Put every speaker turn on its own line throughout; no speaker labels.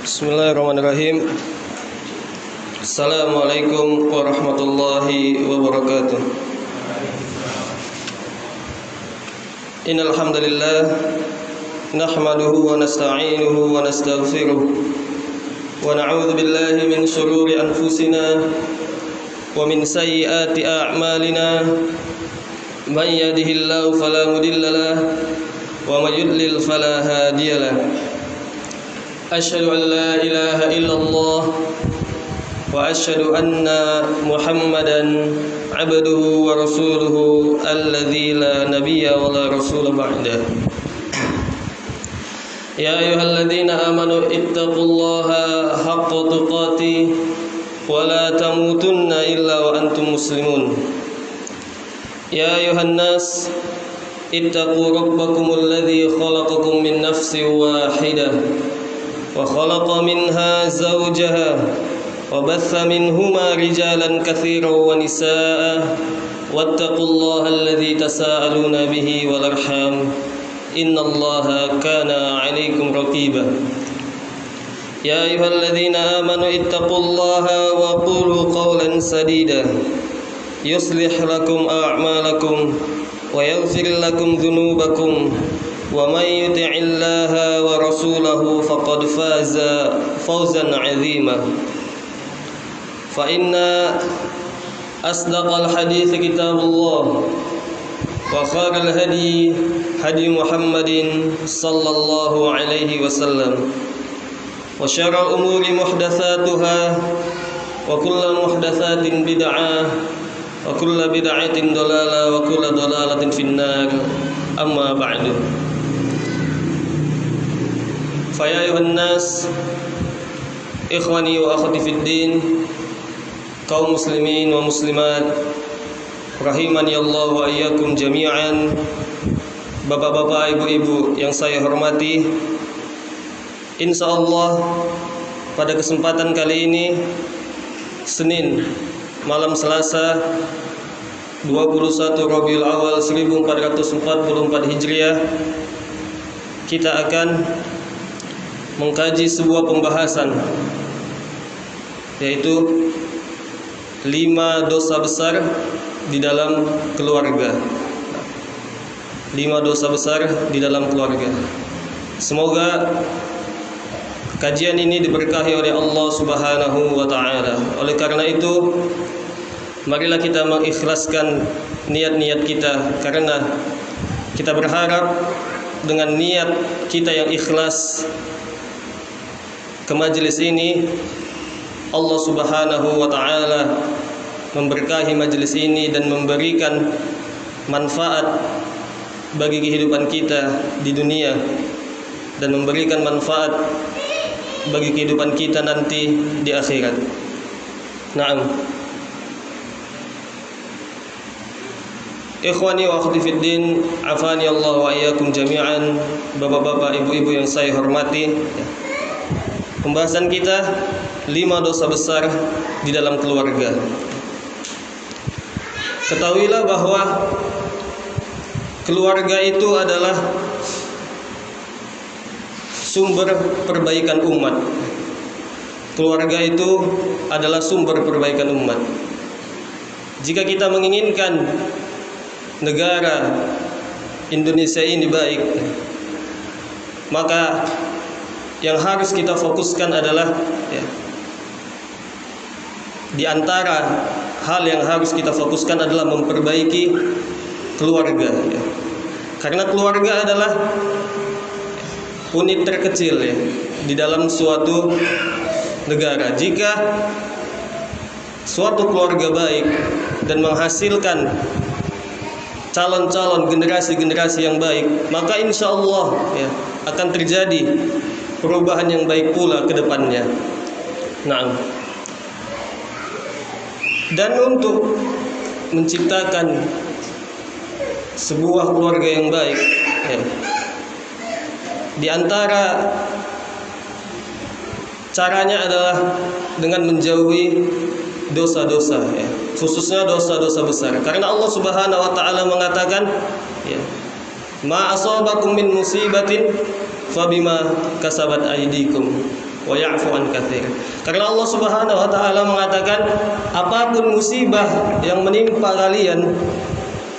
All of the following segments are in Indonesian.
Bismillahirrahmanirrahim. Assalamualaikum warahmatullahi wabarakatuh. Innal hamdalillah nahmaduhu wa nasta'inuhu wa nastaghfiruh wa na'udzu billahi min shururi anfusina wa min sayyiati a'malina. Man yahdihillahu fala mudilla lahu wa may yudlil fala hadiya lahu. Asyhadu an la ilaha illallah wa asyhadu anna Muhammadan abduhu wa rasuluhu alladzi la nabiyya wa la rasula ba'dah. Ya ayyuhalladzina amanu ittaqullaha haqqa tuqatih wa la tamutunna illa wa antum muslimun. Ya ayyuhan nas ittaqu rabbakumul ladzi khalaqakum min nafsin wahidah wa khalaqa minha zawjaha wa batha minhuma rijalan katsiran wa nisaa'a wattaqullaha alladzi tasaaluna bihi wal arham innallaha kana 'alaikum raqiba. Ya ayyuhalladzina amanu ittaqullaha wa qulu qawlan sadida yuslih lakum a'malakum wa yaghfir lakum dhunubakum wa may yuti'illaha wa rasulahu faqad faza fawzan 'azima. Fa inna asdaqal hadits kitabullah wa khairal hadi hadi Muhammadin sallallahu alaihi wasallam wa syarrul umuri muhdatsatuha wa kullu muhdatsatin bid'ah wa kullu bid'atin dhalalah wa kullu dhalalatin finnar. Amma ba'du. Faya ayuhan nas, ikhwani wa akhwati fid din, kaum muslimin wa muslimat, rahimani Allah wa iyyakum jami'an. Bapak-bapak, ibu-ibu yang saya hormati, insyaallah pada kesempatan kali ini, Senin malam Selasa 21 Rabiul Awal 1444 Hijriah, kita akan mengkaji sebuah pembahasan, yaitu 5 dosa besar di dalam keluarga. 5 dosa besar di dalam keluarga. Semoga kajian ini diberkahi oleh Allah Subhanahu wa taala. Oleh karena itu, marilah kita mengikhlaskan niat-niat kita, karena kita berharap dengan niat kita yang ikhlas ke majelis ini, Allah Subhanahu wa taala memberkahi majelis ini dan memberikan manfaat bagi kehidupan kita di dunia dan memberikan manfaat bagi kehidupan kita nanti di akhirat. Naam. Ikhwani wa akhwati fid din, afani Allah wa iyyakum jami'an. Bapak-bapak, ibu-ibu yang saya hormati, pembahasan kita 5 dosa besar di dalam keluarga. Ketahuilah bahwa keluarga itu adalah sumber perbaikan umat. Keluarga itu adalah sumber perbaikan umat. Jika kita menginginkan negara Indonesia ini baik, maka yang harus kita fokuskan adalah di antara hal yang harus kita fokuskan adalah memperbaiki keluarga, karena keluarga adalah unit terkecil di dalam suatu negara. Jika suatu keluarga baik dan menghasilkan calon-calon generasi-generasi yang baik, maka insya Allah akan terjadi perubahan yang baik pula ke depannya. Nah, dan untuk menciptakan sebuah keluarga yang baik, di antara caranya adalah dengan menjauhi dosa-dosa, khususnya dosa-dosa besar. Karena Allah Subhanahu wa taala mengatakan, ma asabakum min musibatin fabima kasabat aydikum wa ya'fu an katsir. Karena Allah Subhanahu wa taala mengatakan, apapun musibah yang menimpa kalian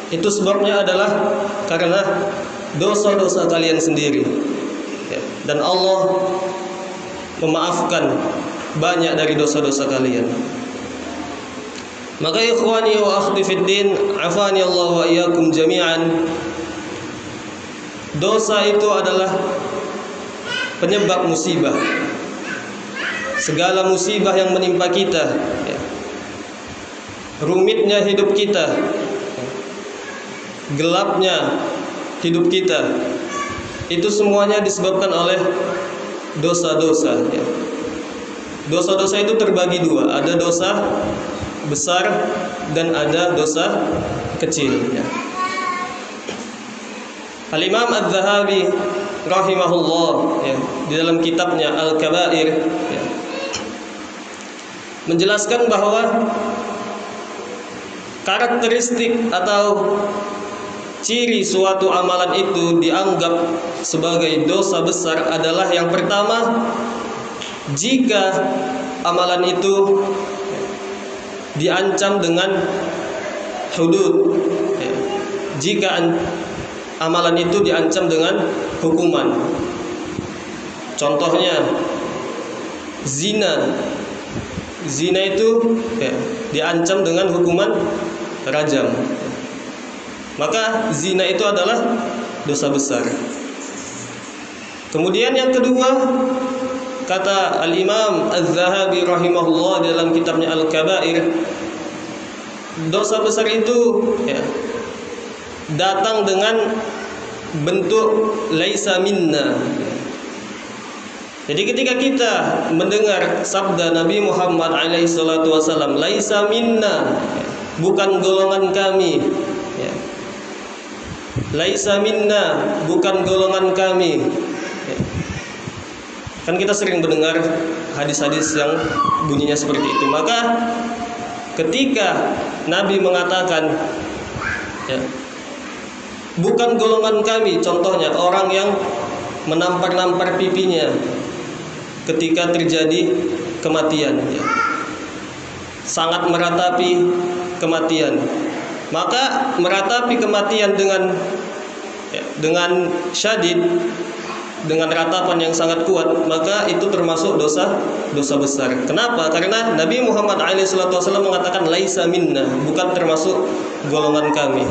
itu sebabnya adalah karena dosa-dosa kalian sendiri. Ya. Dan Allah memaafkan banyak dari dosa-dosa kalian. Maka ikhwani wa akhwati fid din, afani Allah wa iyyakum jami'an. Dosa itu adalah penyebab musibah. Segala musibah yang menimpa kita, ya, rumitnya hidup kita, gelapnya hidup kita, itu semuanya disebabkan oleh dosa-dosa. Ya. Dosa-dosa itu terbagi dua, ada dosa besar dan ada dosa kecil. Ya. Al-Imam Az-Zahabi rahimahullah, ya, di dalam kitabnya Al-Kabair, ya, menjelaskan bahwa karakteristik atau ciri suatu amalan itu dianggap sebagai dosa besar adalah yang pertama, jika amalan itu diancam dengan hudud, ya, jika amalan itu diancam dengan hukuman. Contohnya zina. Zina itu, ya, diancam dengan hukuman rajam. Maka zina itu adalah dosa besar. Kemudian yang kedua, kata Al-Imam Az-Zahabi rahimahullah dalam kitabnya Al-Kabair, dosa besar itu, ya, datang dengan bentuk laisa minna. Jadi ketika kita mendengar sabda Nabi Muhammad alaihi salatu wasallam, laisa minna, bukan golongan kami, ya. Laisa minna, bukan golongan kami, ya. Kan kita sering mendengar hadis-hadis yang bunyinya seperti itu. Maka ketika Nabi mengatakan, ya, bukan golongan kami, contohnya orang yang menampar-nampar pipinya ketika terjadi kematian, ya, sangat meratapi kematian. Maka meratapi kematian dengan, ya, dengan syadid, dengan ratapan yang sangat kuat, maka itu termasuk dosa besar. Kenapa? Karena Nabi Muhammad SAW mengatakan laisa minna, bukan termasuk golongan kami.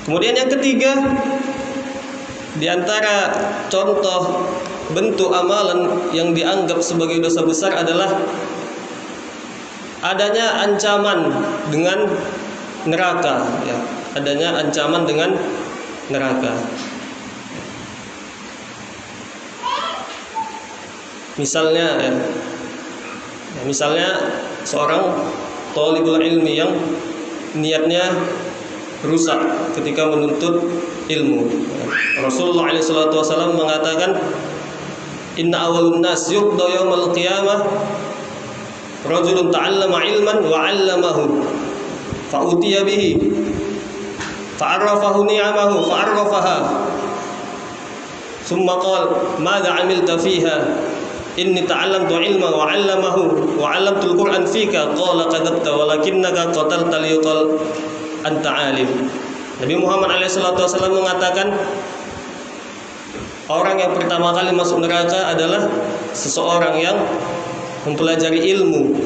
Kemudian yang ketiga, di antara contoh bentuk amalan yang dianggap sebagai dosa besar adalah adanya ancaman dengan neraka, ya, adanya ancaman dengan neraka. Misalnya, ya, misalnya seorang thalibul ilmi yang niatnya rusak ketika menuntut ilmu. Rasulullah SAW mengatakan, inna awalun nas yuqda yawmal qiyamah rajulun ta'allama ilman wa 'allamahu fa'utiya bihi fa'arrafahu ni'amahu fa'arrafaha thumma qala madza 'amilta fiha inni ta'allamtu ilma wa 'allamahu wa 'allamtul Qur'an fika qala kadzabta walakinnaka qatalta liyuqal anta 'alim. Nabi Muhammad SAW mengatakan, orang yang pertama kali masuk neraka adalah seseorang yang mempelajari ilmu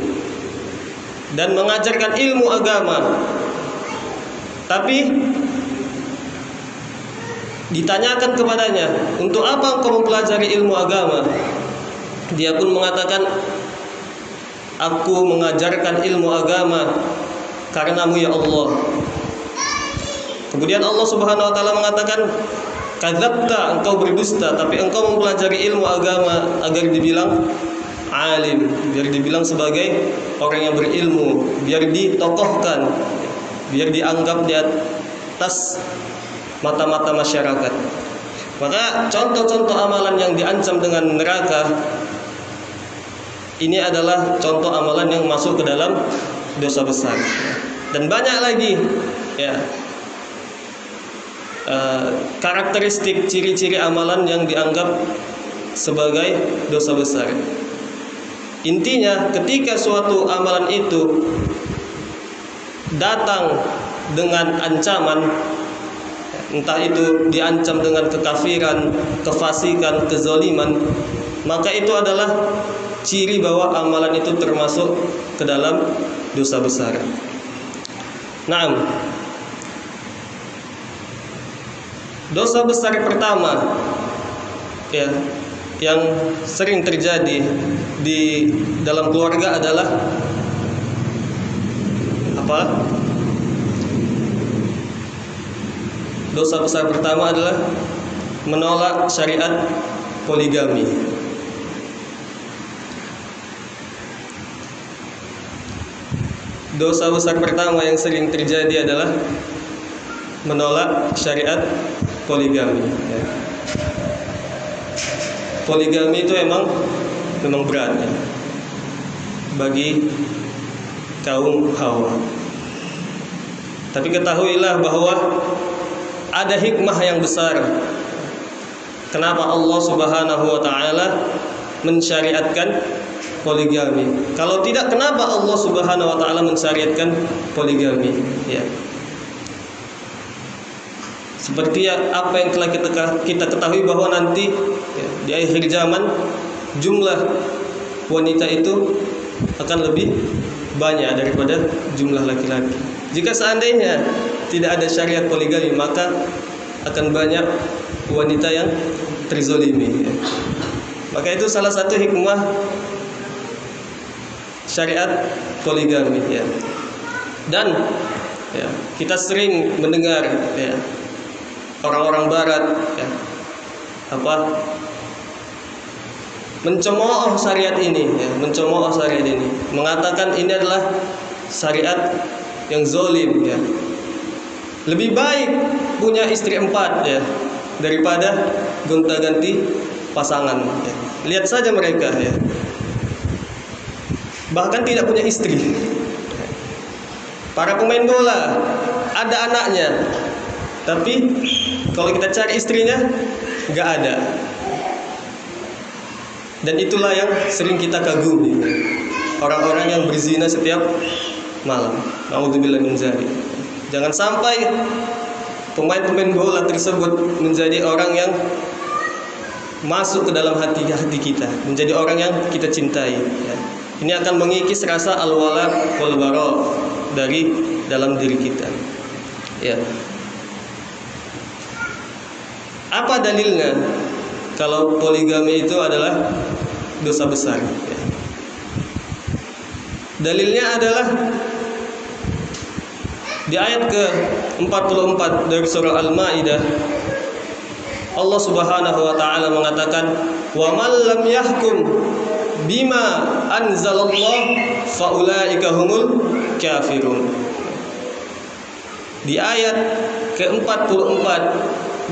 dan mengajarkan ilmu agama. Tapi ditanyakan kepadanya, untuk apa engkau mempelajari ilmu agama? Dia pun mengatakan, aku mengajarkan ilmu agama karenamu ya Allah. Kemudian Allah Subhanahu wa taala mengatakan, kadzabta, engkau berdusta, tapi engkau mempelajari ilmu agama agar dibilang alim, biar dibilang sebagai orang yang berilmu, biar ditokohkan, biar dianggap di atas mata-mata masyarakat. Maka contoh-contoh amalan yang diancam dengan neraka ini adalah contoh amalan yang masuk ke dalam dosa besar. Dan banyak lagi, ya, karakteristik ciri-ciri amalan yang dianggap sebagai dosa besar. Intinya ketika suatu amalan itu datang dengan ancaman, entah itu diancam dengan kekafiran, kefasikan, kezaliman, maka itu adalah ciri bahwa amalan itu termasuk ke dalam dosa besar. Naam. Dosa besar pertama ya yang sering terjadi di dalam keluarga adalah apa? Dosa besar pertama adalah menolak syariat poligami. Dosa besar pertama yang sering terjadi adalah menolak syariat poligami. Poligami itu memang berat ya, bagi kaum Hawa. Tapi ketahuilah bahwa ada hikmah yang besar kenapa Allah Subhanahu wa taala mensyariatkan poligami. Kalau tidak, kenapa Allah Subhanahu wa taala mensyariatkan poligami? Ya. Seperti apa yang telah kita ketahui bahwa nanti ya, di akhir zaman jumlah wanita itu akan lebih banyak daripada jumlah laki-laki. Jika seandainya tidak ada syariat poligami, maka akan banyak wanita yang terzolimi ya. Maka itu salah satu hikmah syariat poligami ya. Dan ya, kita sering mendengar ya, orang-orang barat ya, mencemooh syariat ini ya, mencemooh syariat ini, mengatakan ini adalah syariat yang zolim ya. Lebih baik punya istri 4 ya daripada gonta-ganti pasangan ya. Lihat saja mereka ya, bahkan tidak punya istri. Para pemain bola ada anaknya, tapi kalau kita cari istrinya nggak ada. Dan itulah yang sering kita kagumi, orang-orang yang berzina setiap malam. Nauzubillah min dzalik. Jangan sampai pemain-pemain bola tersebut menjadi orang yang masuk ke dalam hati kita, menjadi orang yang kita cintai ya. Ini akan mengikis rasa al-wala wal bara dari dalam diri kita ya. Apa dalilnya kalau poligami itu adalah dosa besar ya? Dalilnya adalah di ayat ke-44 dari surah Al-Maidah, Allah Subhanahu wa taala mengatakan, "Wa man lam yahkum bima anzalallah faulaika humul kafirun." Di ayat ke-44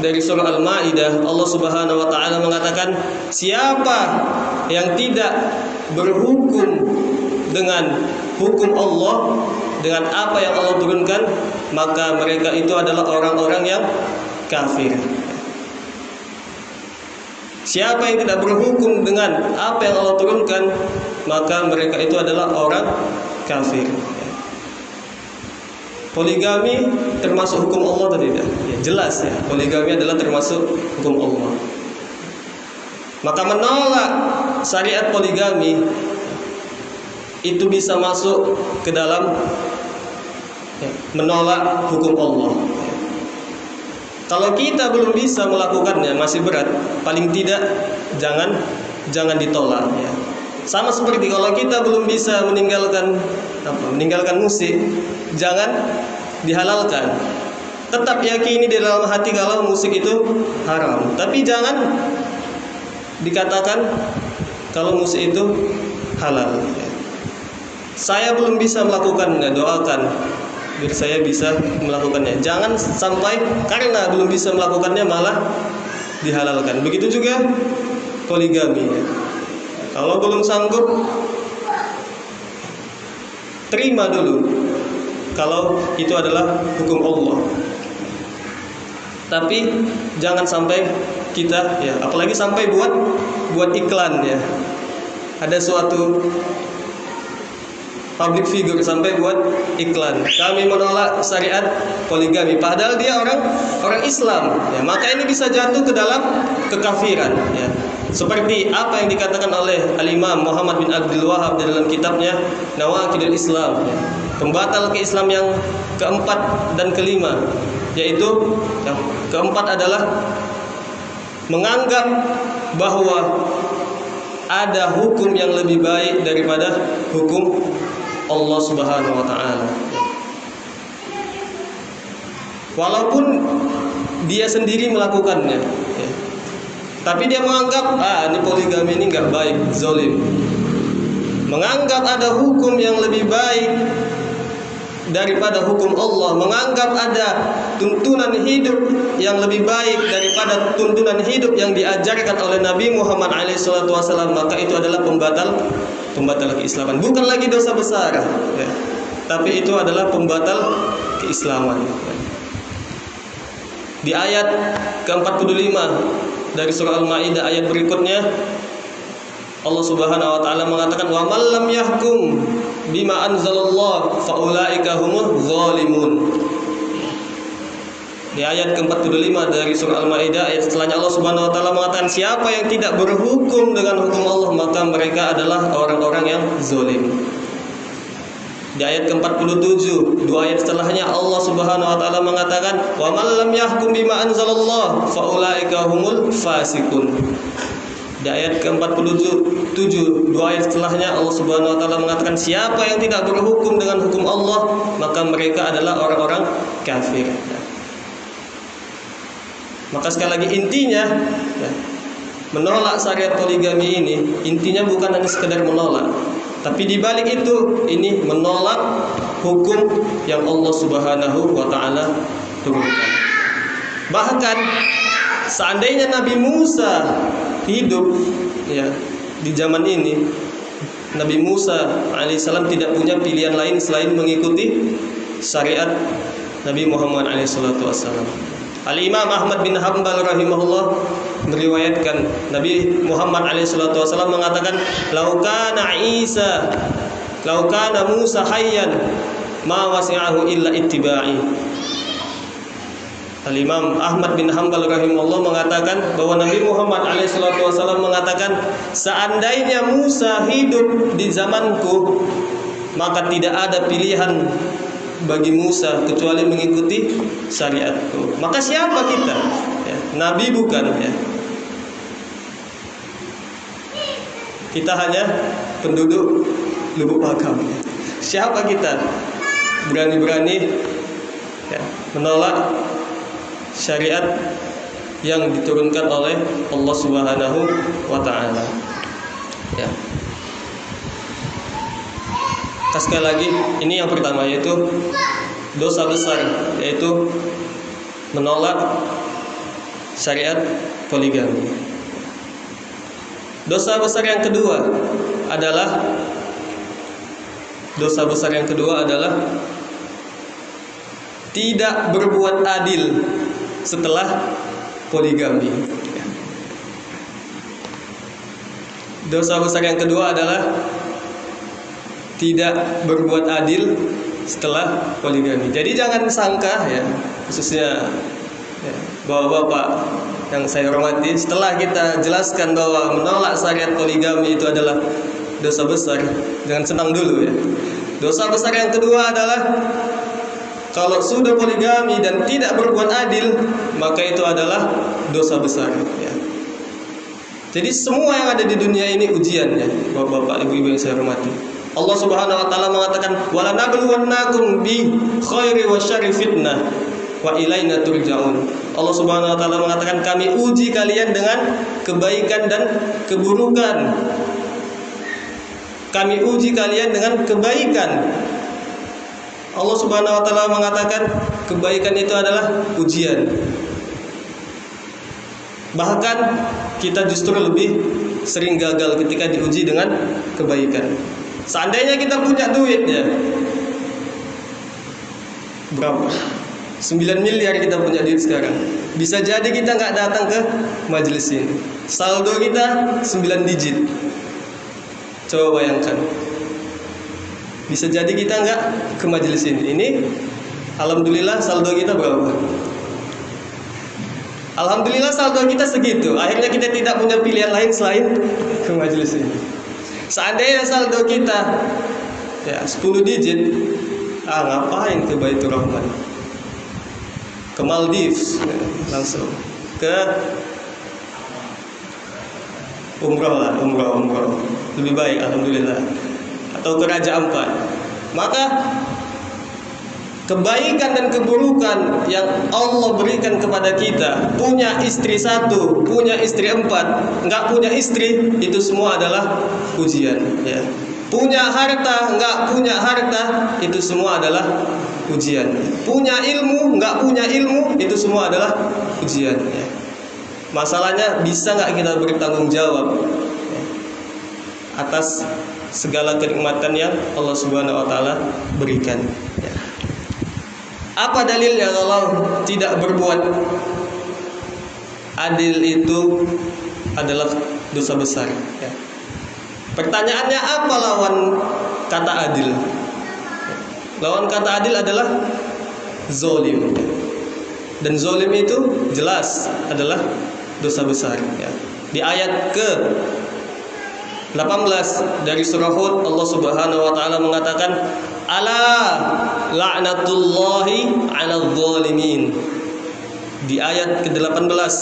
dari surah Al-Maidah, Allah Subhanahu wa taala mengatakan, siapa yang tidak berhukum dengan hukum Allah, dengan apa yang Allah turunkan, maka mereka itu adalah orang-orang yang kafir. Siapa yang tidak berhukum dengan apa yang Allah turunkan, maka mereka itu adalah orang kafir. Poligami termasuk hukum Allah atau tidak? Ya, jelas ya, poligami adalah termasuk hukum Allah. Maka menolak syariat poligami itu bisa masuk ke dalam ya, menolak hukum Allah. Kalau kita belum bisa melakukannya, masih berat, paling tidak jangan ditolak ya. Sama seperti kalau kita belum bisa meninggalkan musik, jangan dihalalkan. Tetap yakini di dalam hati kalau musik itu haram, tapi jangan dikatakan kalau musik itu halal. Saya belum bisa melakukannya, doakan biar saya bisa melakukannya. Jangan sampai karena belum bisa melakukannya malah dihalalkan. Begitu juga poligami. Kalau belum sanggup, terima dulu kalau itu adalah hukum Allah. Tapi jangan sampai kita ya, apalagi sampai buat iklan ya. Ada suatu public figure sampai buat iklan, kami menolak syariat poligami, padahal dia orang Islam ya, maka ini bisa jatuh ke dalam kekafiran ya. Seperti apa yang dikatakan oleh Al-Imam Muhammad bin Abdul Wahhab dalam kitabnya Nawaqidul Islam ya, pembatal Islam yang keempat dan kelima, yaitu yang keempat adalah menganggap bahwa ada hukum yang lebih baik daripada hukum Allah Subhanahu wa taala. Walaupun dia sendiri melakukannya ya. Tapi dia menganggap ini poligami ini enggak baik, zalim. Menganggap ada hukum yang lebih baik daripada hukum Allah, menganggap ada tuntunan hidup yang lebih baik daripada tuntunan hidup yang diajarkan oleh Nabi Muhammad SAW, maka itu adalah pembatal keislaman. Bukan lagi dosa besar ya, tapi itu adalah pembatal keislaman ya. Di ayat ke-45 dari surah Al-Maidah ayat berikutnya, Allah Subhanahu wa taala mengatakan wa man lam yahkum bima anzalallah faulaika humuz zalimun. Di ayat ke-45 dari surah Al-Maidah ayat setelahnya Allah Subhanahu wa taala mengatakan siapa yang tidak berhukum dengan hukum Allah maka mereka adalah orang-orang yang zalim. Di ayat ke-47 dua ayat setelahnya Allah Subhanahu wa taala mengatakan wa man lam yahkum bima anzalallah faulaika humul fasiqun. Di ayat ke-47 dua ayat setelahnya Allah Subhanahu wa taala mengatakan siapa yang tidak berhukum dengan hukum Allah maka mereka adalah orang-orang kafir. Maka sekali lagi intinya ya, menolak syariat poligami ini intinya bukan hanya sekedar menolak, tapi di balik itu ini menolak hukum yang Allah Subhanahu wa taala turunkan. Bahkan seandainya Nabi Musa hidup ya di zaman ini, Nabi Musa alaihissalam tidak punya pilihan lain selain mengikuti syariat Nabi Muhammad alaihissalam. Al-Imam Ahmad bin Hanbal rahimahullah meriwayatkan Nabi Muhammad alaihissalam mengatakan lau kana Musa hayyan ma wasi'ahu illa ittiba'i. Al-Imam Ahmad bin Hanbal rahimahullah mengatakan bahwa Nabi Muhammad alaihissalam mengatakan seandainya Musa hidup di zamanku maka tidak ada pilihan bagi Musa kecuali mengikuti syariatku. Maka siapa kita? Ya, Nabi bukan ya. Kita hanya penduduk Lubuk Pakam. Ya. Siapa kita? Berani-berani ya, menolak syariat yang diturunkan oleh Allah Subhanahu wa taala. Ya. Sekali lagi, ini yang pertama yaitu dosa besar, yaitu menolak syariat poligami. Dosa besar yang kedua adalah tidak berbuat adil setelah poligami. Dosa besar yang kedua adalah tidak berbuat adil setelah poligami. Jadi jangan sangka ya, khususnya ya, bapak-bapak yang saya hormati, setelah kita jelaskan bahwa menolak syariat poligami itu adalah dosa besar, jangan senang dulu ya. Dosa besar yang kedua adalah kalau sudah poligami dan tidak berbuat adil, maka itu adalah dosa besar ya. Jadi semua yang ada di dunia ini ujian ya, bapak-bapak, ibu-ibu yang saya hormati. Allah Subhanahu wa taala mengatakan wala nabluwannakum bi khairi wa syarri fitnah wa ilaina turja'un. Allah Subhanahu wa taala mengatakan kami uji kalian dengan kebaikan dan keburukan. Kami uji kalian dengan kebaikan. Allah Subhanahu wa taala mengatakan kebaikan itu adalah ujian. Bahkan kita justru lebih sering gagal ketika diuji dengan kebaikan. Seandainya kita punya duit ya, berapa? 9 miliar kita punya duit sekarang. Bisa jadi kita nggak datang ke majelis ini. Saldo kita 9 digit. Coba bayangkan. Bisa jadi kita nggak ke majelis ini. Ini alhamdulillah saldo kita berapa? Alhamdulillah saldo kita segitu. Akhirnya kita tidak punya pilihan lain selain ke majelis ini. Seandainya saldo kita ya 10 digit, ngapain ke Baitur Rahman? Ke Maldives langsung ke umrah lebih baik alhamdulillah, atau ke Raja Ampat. Maka kebaikan dan keburukan yang Allah berikan kepada kita, punya istri 1, punya istri 4, nggak punya istri, itu semua adalah ujian ya. Punya harta, nggak punya harta, itu semua adalah ujian. Punya ilmu, nggak punya ilmu, itu semua adalah ujian ya. Masalahnya bisa nggak kita bertanggung jawab ya, atas segala kenikmatan yang Allah Subhanahu wa taala berikan ya. Apa dalilnya kalau tidak berbuat adil itu adalah dosa besar ya. Pertanyaannya, apa lawan kata adil? Lawan kata adil adalah zolim. Dan zolim itu jelas adalah dosa besar ya. Di ayat ke 18 dari surah Hud, Allah Subhanahu wa taala mengatakan, ala la'natullahi 'alal zalimin. Di ayat ke-18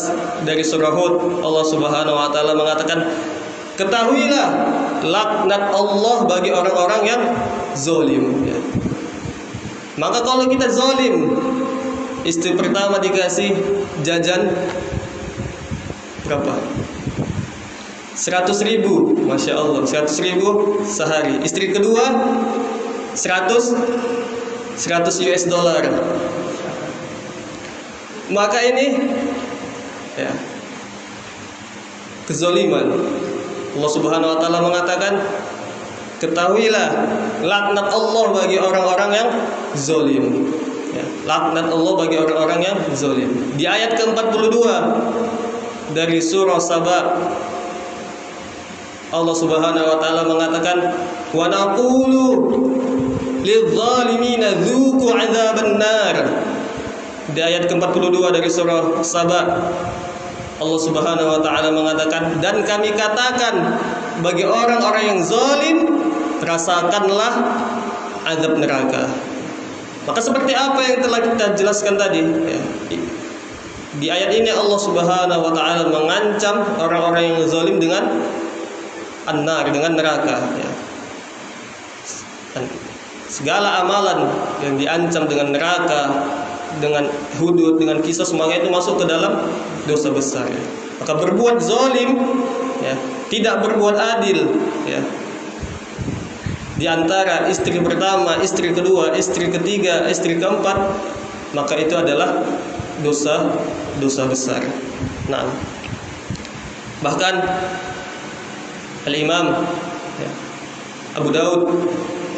dari surah Hud, Allah Subhanahu wa taala mengatakan, ketahuilah laknat Allah bagi orang-orang yang zalim ya. Maka kalau kita zalim, istri pertama dikasih jajan berapa? 100.000, Masya Allah, 100.000 sehari. Istri kedua 100 US dollar. Maka ini ya, kezaliman. Allah Subhanahu wa taala mengatakan, ketahuilah laknat Allah bagi orang-orang yang zalim ya. Laknat Allah bagi orang-orang yang zalim. Di ayat ke-42 dari surah Saba, Allah Subhanahu wa taala mengatakan, wa naqulu lidh-dhalimina dzuqu 'adzaban nar. Di ayat ke-42 dari surah Saba, Allah Subhanahu wa taala mengatakan, dan kami katakan bagi orang-orang yang zalim, rasakanlah azab neraka. Maka seperti apa yang telah kita jelaskan tadi ya. Di ayat ini Allah Subhanahu wa taala mengancam orang-orang yang zalim dengan an-nar, dengan neraka ya. Segala amalan yang diancam dengan neraka, dengan hudud, dengan kisah, semuanya itu masuk ke dalam dosa besar ya. Maka berbuat zalim ya, tidak berbuat adil ya, di antara istri pertama, istri kedua, istri ketiga, istri keempat, maka itu adalah dosa besar. Nah, bahkan Al-Imam ya, Abu Daud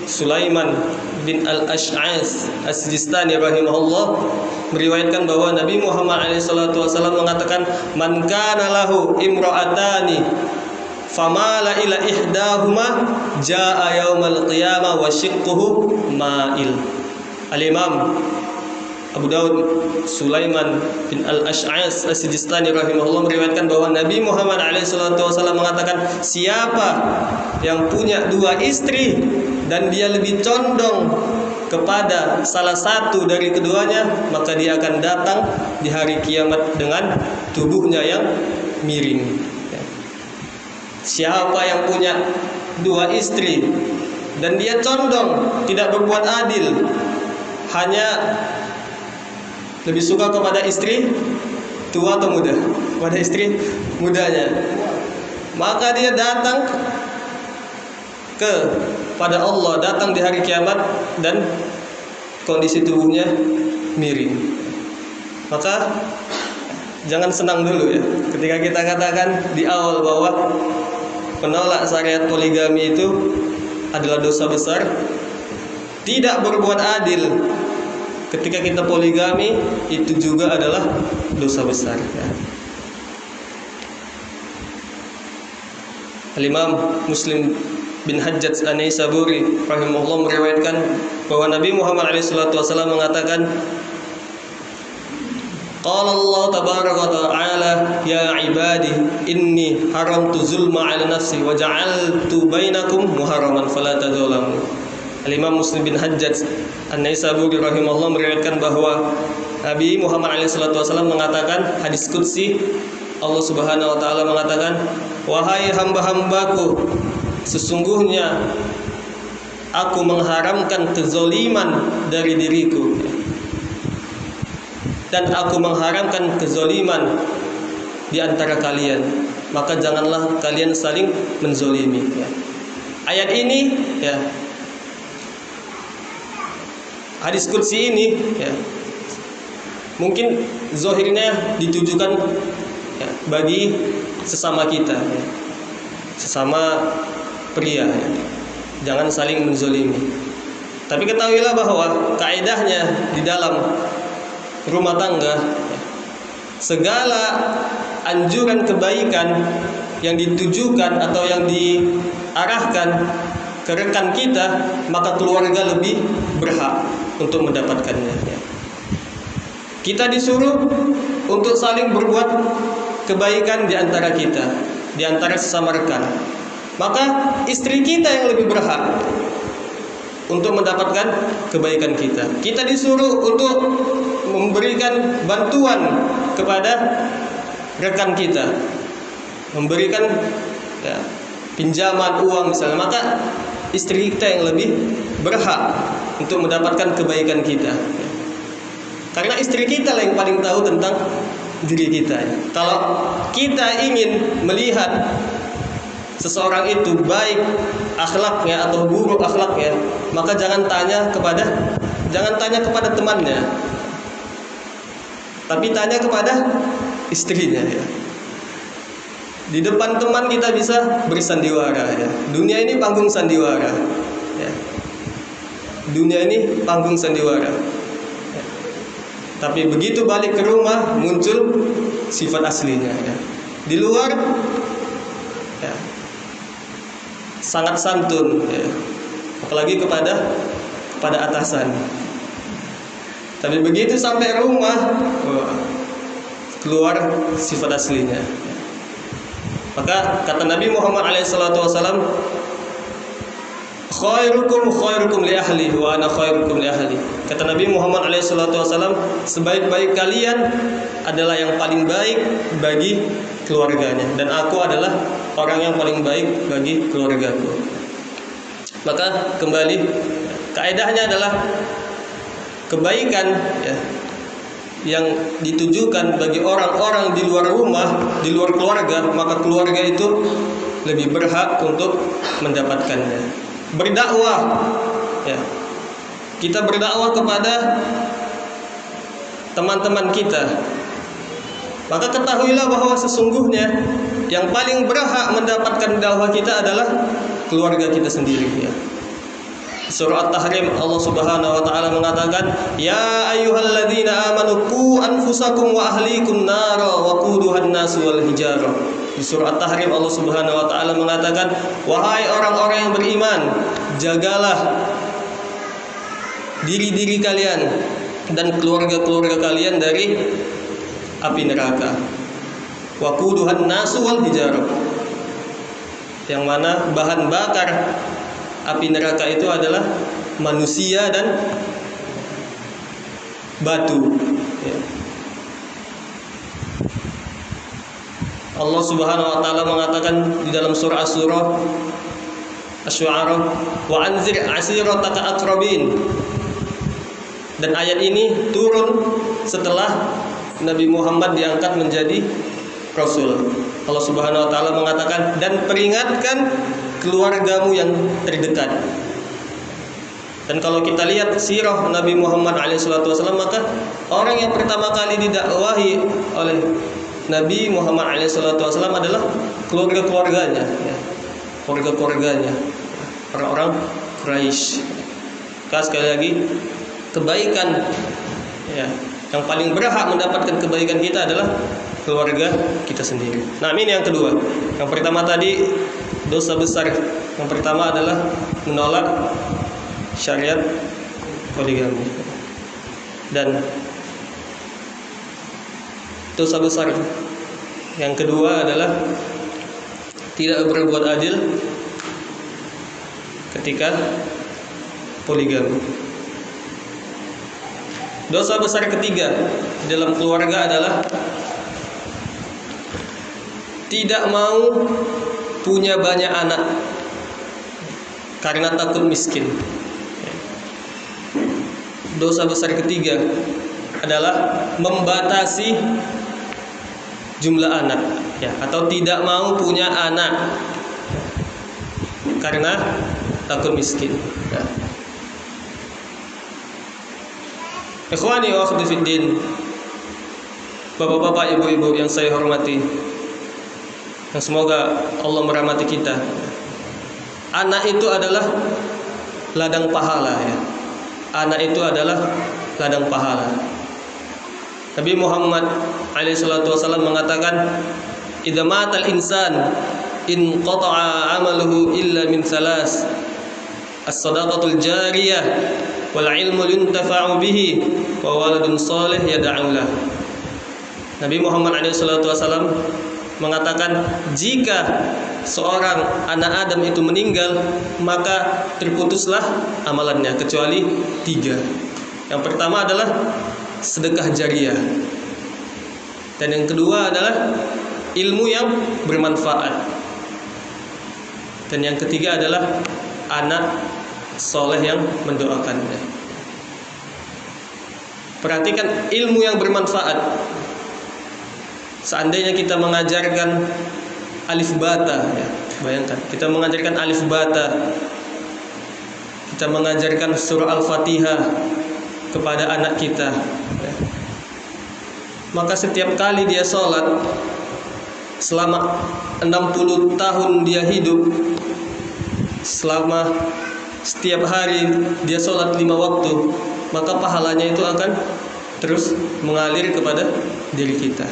Sulaiman bin Al-Ash'as As-Sijistani rahimahullah meriwayatkan bahwa Nabi Muhammad SAW mengatakan, man kana lahu imra'atani famala ila ihdahuma jaa yaumal qiyamah wa shiqquhu ma'il. Al-Imam Abu Daud Sulaiman bin Al-Ash'as As-Sijistani rahimahullah meriwayatkan bahwa Nabi Muhammad SAW mengatakan, siapa yang punya 2 istri dan dia lebih condong kepada salah satu dari keduanya, maka dia akan datang di hari kiamat dengan tubuhnya yang miring. Siapa yang punya 2 istri dan dia condong tidak berbuat adil, hanya lebih suka kepada istri tua atau muda, kepada istri mudanya, maka dia datang kepada Allah, datang di hari kiamat dan kondisi tubuhnya miring. Maka jangan senang dulu ya ketika kita katakan di awal bahwa penolak syariat poligami itu adalah dosa besar. Tidak berbuat adil ketika kita poligami itu juga adalah dosa besar ya. Al-Imam Muslim bin Hajjaj An-Naisaburi rahimahullah meriwayatkan bahwa Nabi Muhammad SAW mengatakan, qala Allah tabaraka wa ta'ala ya ibadi inni haramtu zulma ala nafsi wa ja'altu bainakum muharraman fala tadzalamu. Al-Imam Muslim bin Hajjaj An-Naisaburi rahimahullah meriwayatkan bahwa Nabi Muhammad SAW mengatakan, hadis qudsi, Allah Subhanahu wa taala mengatakan, wahai hamba-hambaku, sesungguhnya aku mengharamkan kezaliman dari diriku dan aku mengharamkan kezaliman di antara kalian, maka janganlah kalian saling menzalimi ya. Ayat ini ya, hadis qudsi ini ya, mungkin zahirnya ditujukan ya, bagi sesama kita ya, sesama pria ya. Jangan saling menzalimi. Tapi ketahuilah bahwa kaidahnya di dalam rumah tangga ya, segala anjuran kebaikan yang ditujukan atau yang diarahkan ke rekan kita, maka keluarga lebih berhak untuk mendapatkannya ya. Kita disuruh untuk saling berbuat kebaikan di antara kita, di antara sesama rekan. Maka istri kita yang lebih berhak untuk mendapatkan kebaikan kita. Kita disuruh untuk memberikan bantuan kepada rekan kita, memberikan ya, pinjaman uang misalnya, maka istri kita yang lebih berhak untuk mendapatkan kebaikan kita. Karena istri kita lah yang paling tahu tentang diri kita. Kalau kita ingin melihat seseorang itu baik akhlaknya atau buruk akhlaknya, maka jangan tanya kepada temannya, tapi tanya kepada istrinya ya. Di depan teman kita bisa bersandiwara ya. Dunia ini panggung sandiwara ya. Dunia ini panggung sandiwara ya. Tapi begitu balik ke rumah muncul sifat aslinya ya. Di luar ya, sangat santun ya. Apalagi kepada atasan. Tapi begitu sampai rumah, keluar sifat aslinya. Maka kata Nabi Muhammad SAW, khairukum li ahli wa ana khairukum li ahli. Kata Nabi Muhammad SAW, sebaik-baik kalian adalah yang paling baik bagi keluarganya, dan aku adalah orang yang paling baik bagi keluargaku. Maka kembali, kaidahnya adalah kebaikan ya, yang ditujukan bagi orang-orang di luar rumah, di luar keluarga, maka keluarga itu lebih berhak untuk mendapatkannya. Berdakwah ya, kita berdakwah kepada teman-teman kita, maka ketahuilah bahwa sesungguhnya yang paling berhak mendapatkan dakwah kita adalah keluarga kita sendiri ya. Surah At-Tahrim Allah Subhanahu wa taala mengatakan, ya ayyuhalladzina amanu qu anfusakum wa ahlikum nara wa quduhan nasu wal hijarah. Di surah At-Tahrim Allah Subhanahu wa taala mengatakan, wahai orang-orang yang beriman, jagalah diri-diri kalian dan keluarga-keluarga kalian dari api neraka. Wa quduhan nasu wal hijarah. Yang mana bahan bakar api neraka itu adalah manusia dan batu ya. Allah Subhanahu wa taala mengatakan di dalam surah Asy-Syu'ara, wa anzir ashirataka aqrabin. Dan ayat ini turun setelah Nabi Muhammad diangkat menjadi Rasul. Allah Subhanahu wa taala mengatakan, dan peringatkan keluargamu yang terdekat. Dan kalau kita lihat sirah Nabi Muhammad SAW, maka orang yang pertama kali didakwahi oleh Nabi Muhammad SAW adalah keluarga-keluarganya ya. Keluarga-keluarganya, orang-orang Quraisy. Sekali lagi, kebaikan ya, yang paling berhak mendapatkan kebaikan kita adalah keluarga kita sendiri. Nah, ini yang kedua. Yang pertama tadi dosa besar. Yang pertama adalah menolak syariat poligami. Dan dosa besar yang kedua adalah tidak berbuat adil ketika poligami. Dosa besar ketiga dalam keluarga adalah tidak mau punya banyak anak karena takut miskin. Dosa besar ketiga adalah membatasi jumlah anak, ya, atau tidak mau punya anak karena takut miskin. Ya. Ikhwani wa akhwati fiddin, bapak-bapak, ibu-ibu yang saya hormati, yang semoga Allah merahmati kita. Anak itu adalah ladang pahala, ya. Anak itu adalah ladang pahala. Nabi Muhammad SAW mengatakan, "Idza matal insan in qata'a amaluhu illa min salas, as-sadaqatul jariyah wal ilmu yuntafa'u bihi wa waladun salih yad'u lah." Nabi Muhammad SAW mengatakan, jika seorang anak Adam itu meninggal, maka terputuslah amalannya kecuali 3. Yang pertama adalah sedekah jariah, dan yang kedua adalah ilmu yang bermanfaat, dan yang ketiga adalah anak soleh yang mendoakannya. Perhatikan ilmu yang bermanfaat. Seandainya kita mengajarkan alif bata, ya, bayangkan kita mengajarkan alif bata, kita mengajarkan surah Al-Fatihah kepada anak kita, ya, maka setiap kali dia sholat selama 60 tahun dia hidup, selama setiap hari dia sholat 5 waktu, maka pahalanya itu akan terus mengalir kepada diri kita.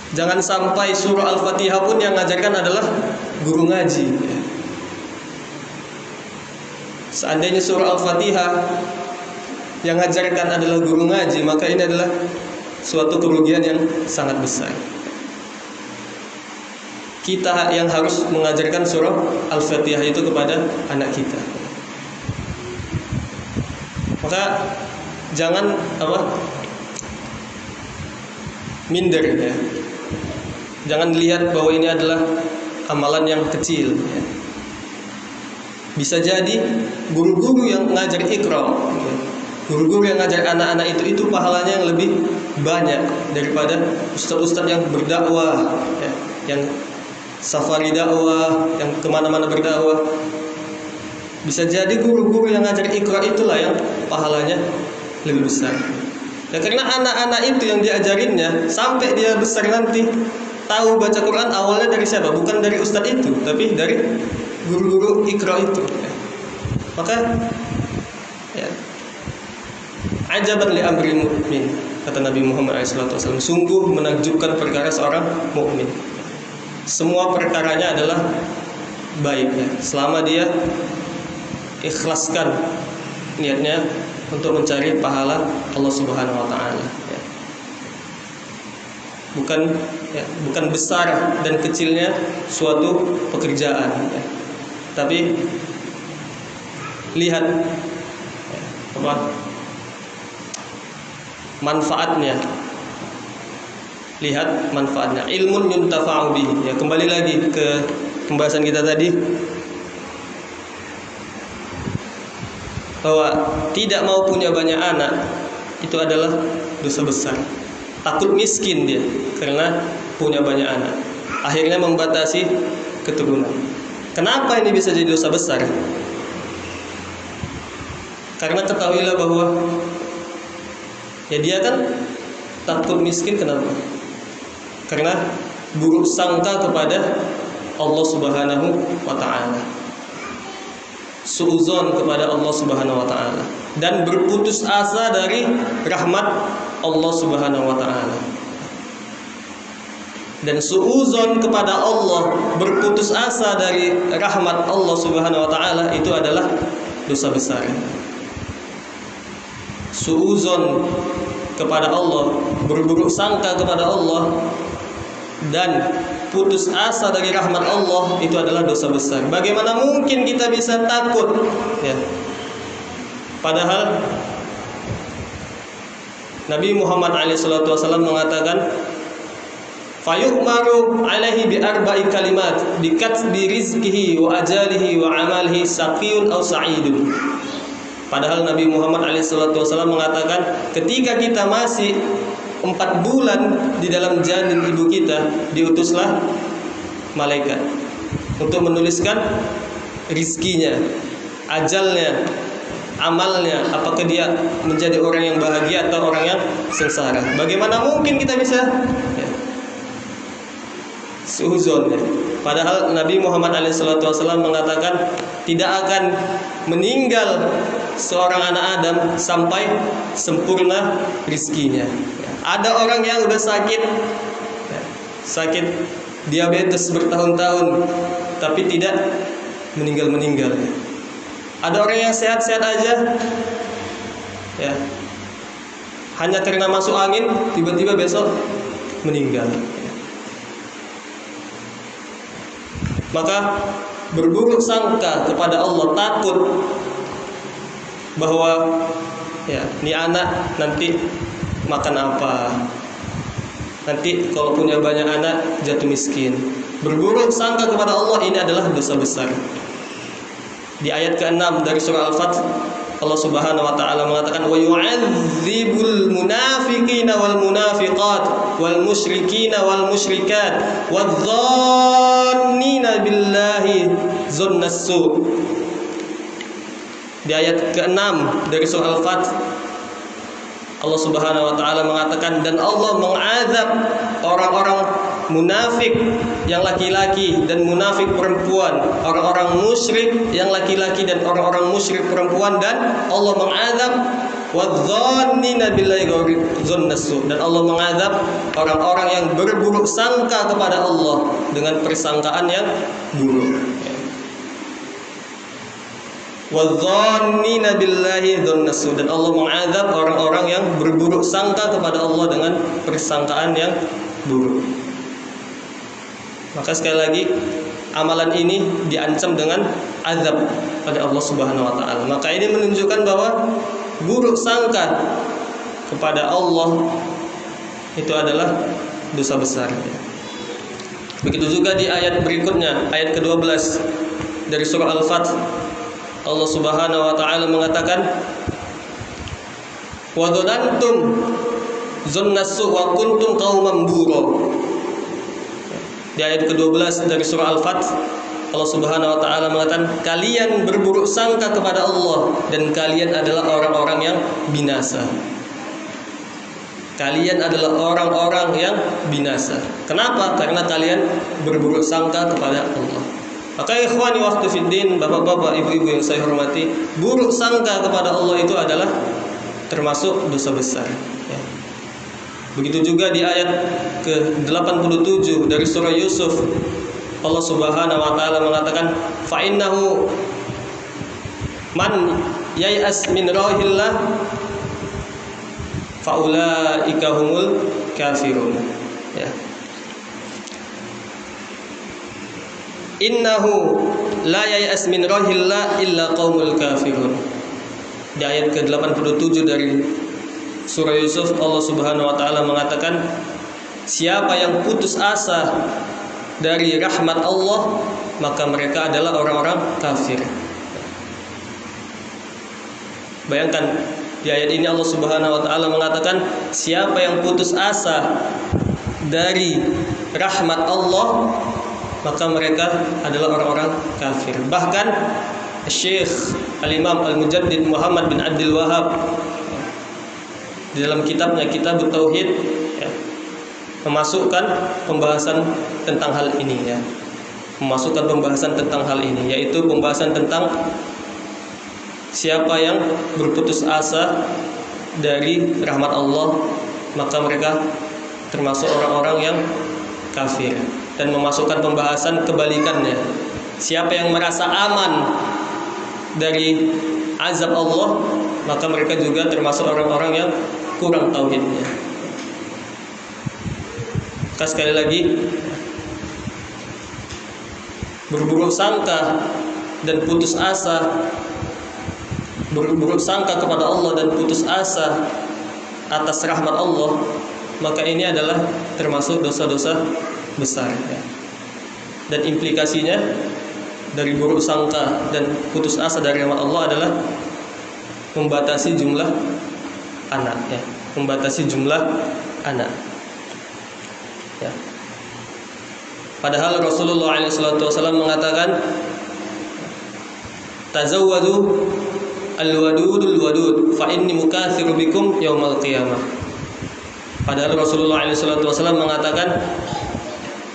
Jangan sampai surah Al-Fatihah pun yang mengajarkan adalah guru ngaji, ya. Seandainya surah Al-Fatihah yang mengajarkan adalah guru ngaji, maka ini adalah suatu kerugian yang sangat besar. Kita yang harus mengajarkan surah Al-Fatihah itu kepada anak kita. Maka jangan minder, ya. Jangan lihat bahwa ini adalah amalan yang kecil, ya. Bisa jadi guru-guru yang ngajar Iqra, ya, guru-guru yang ngajar anak-anak itu pahalanya yang lebih banyak daripada ustaz-ustaz yang berdakwah, ya, yang safari dakwah, yang kemana-mana berdakwah. Bisa jadi guru-guru yang ngajar Iqra itulah yang pahalanya lebih besar. Ya, karena anak-anak itu yang diajarinnya sampai dia besar nanti tahu baca Quran awalnya dari siapa? Bukan dari ustadz itu, tapi dari guru-guru Iqra itu. Ya. Maka, ya, ajaban li amri mu'min, kata Nabi Muhammad SAW, sungguh menakjubkan perkara seorang mukmin. Semua perkaranya adalah baik, ya, selama dia ikhlaskan niatnya untuk mencari pahala Allah Subhanahu wa taala, ya. Bukan besar dan kecilnya suatu pekerjaan, ya. Tapi lihat, ya, manfaatnya. Lihat manfaatnya. Ilmun yuntafa'u bihi. Ya, kembali lagi ke pembahasan kita tadi, bahwa tidak mau punya banyak anak itu adalah dosa besar. Takut miskin dia karena punya banyak anak, akhirnya membatasi keturunan. Kenapa ini bisa jadi dosa besar? Karena ketahuilah bahwa, ya, dia kan takut miskin. Kenapa? Karena buruk sangka kepada Allah Subhanahu wa ta'ala. suudzon kepada Allah Subhanahu wa taala dan berputus asa dari rahmat Allah Subhanahu wa taala. Dan suudzon kepada Allah, berputus asa dari rahmat Allah Subhanahu wa taala itu adalah dosa besar. Suudzon kepada Allah, berburuk sangka kepada Allah dan putus asa dari rahmat Allah itu adalah dosa besar. Bagaimana mungkin kita bisa takut ya? Padahal Nabi Muhammad SAW mengatakan fayu'maru alaihi bi arba'i kalimat bikatbi rizqihi wa ajalihi wa amalihi saqiyun aw sa'idun. Padahal Nabi Muhammad SAW mengatakan ketika kita masih 4 bulan di dalam janin ibu kita, diutuslah malaikat untuk menuliskan rizkinya, ajalnya, amalnya, apakah dia menjadi orang yang bahagia atau orang yang sengsara. Bagaimana mungkin kita bisa suudzon ya? Padahal Nabi Muhammad SAW mengatakan tidak akan meninggal seorang anak Adam sampai sempurna rizkinya. Ada orang yang udah sakit diabetes bertahun-tahun tapi tidak meninggal. Ada orang yang sehat-sehat aja ya, hanya karena masuk angin tiba-tiba besok meninggal. Maka berburuk sangka kepada Allah, takut bahwa ya ini anak nanti makan apa, nanti kalau punya banyak anak jatuh miskin. Berburuk sangka kepada Allah ini adalah dosa besar. Di ayat ke-6 dari surah Al-Fath, Allah Subhanahu wa taala mengatakan wa yu'adzibul munafiqina wal munafiqat wal musyrikina wal musyrikat wadh-dhannina billahi dzannas su'. Di ayat ke-6 dari surah Al-Fath, Allah Subhanahu wa taala mengatakan dan Allah mengazab orang-orang munafik yang laki-laki dan munafik perempuan, orang-orang musyrik yang laki-laki dan orang-orang musyrik perempuan, dan Allah mengazab wadh-dhannina billahi dzannas su', dan Allah mengazab orang-orang yang berburuk sangka kepada Allah dengan persangkaan yang buruk. Wadh-dhannina billahi dzannas su', dan Allah mengazab orang-orang yang berburuk sangka kepada Allah dengan persangkaan yang buruk. Maka sekali lagi amalan ini diancam dengan azab oleh Allah Subhanahu wa taala. Maka ini menunjukkan bahwa buruk sangka kepada Allah itu adalah dosa besar. Begitu juga di ayat berikutnya, ayat ke-12 dari surah Al-Fath, Allah Subhanahu wa taala mengatakan wa dhanantum dzannas su' wa kuntum qauman bura. Di ayat ke-12 dari surah Al-Fath, Allah Subhanahu wa taala mengatakan kalian berburuk sangka kepada Allah dan kalian adalah orang-orang yang binasa. Kalian adalah orang-orang yang binasa. Kenapa? Karena kalian berburuk sangka kepada Allah. Maka ikhwani waktu fiddin, bapak-bapak, ibu-ibu yang saya hormati, buruk sangka kepada Allah itu adalah termasuk dosa besar ya. Begitu juga di ayat ke-87 dari surah Yusuf, Allah Subhanahu wa taala mengatakan fa innahu man yai'as min rahillah faulaika humul kafirun ya. Innahu la yai'as min rahillah illa qaumul kafirun. Di ayat ke-87 dari surah Yusuf, Allah Subhanahu wa taala mengatakan siapa yang putus asa dari rahmat Allah maka mereka adalah orang-orang kafir. Bayangkan di ayat ini Allah Subhanahu wa taala mengatakan siapa yang putus asa dari rahmat Allah maka mereka adalah orang-orang kafir. Bahkan Syekh Al-Imam Al-Mujaddid Muhammad bin Abdul Wahhab di dalam kitabnya Kitabut Tauhid ya, memasukkan pembahasan tentang hal ini ya. Memasukkan pembahasan tentang hal ini, yaitu pembahasan tentang siapa yang berputus asa dari rahmat Allah, maka mereka termasuk orang-orang yang kafir. Dan memasukkan pembahasan kebalikannya, siapa yang merasa aman dari azab Allah, maka mereka juga termasuk orang-orang yang kurang tauhidnya. Sekali lagi, berburuk sangka dan putus asa, berburuk sangka kepada Allah dan putus asa atas rahmat Allah, maka ini adalah termasuk dosa-dosa besar, ya. Dan implikasinya dari buruk sangka dan putus asa dari rahmat Allah adalah membatasi jumlah anak, ya. Membatasi jumlah anak, ya. Padahal Rasulullah SAW mengatakan, tazawwadu al-wadudul wadud fa inni mukatsiru bikum yaumal qiyamah. Padahal Rasulullah SAW mengatakan,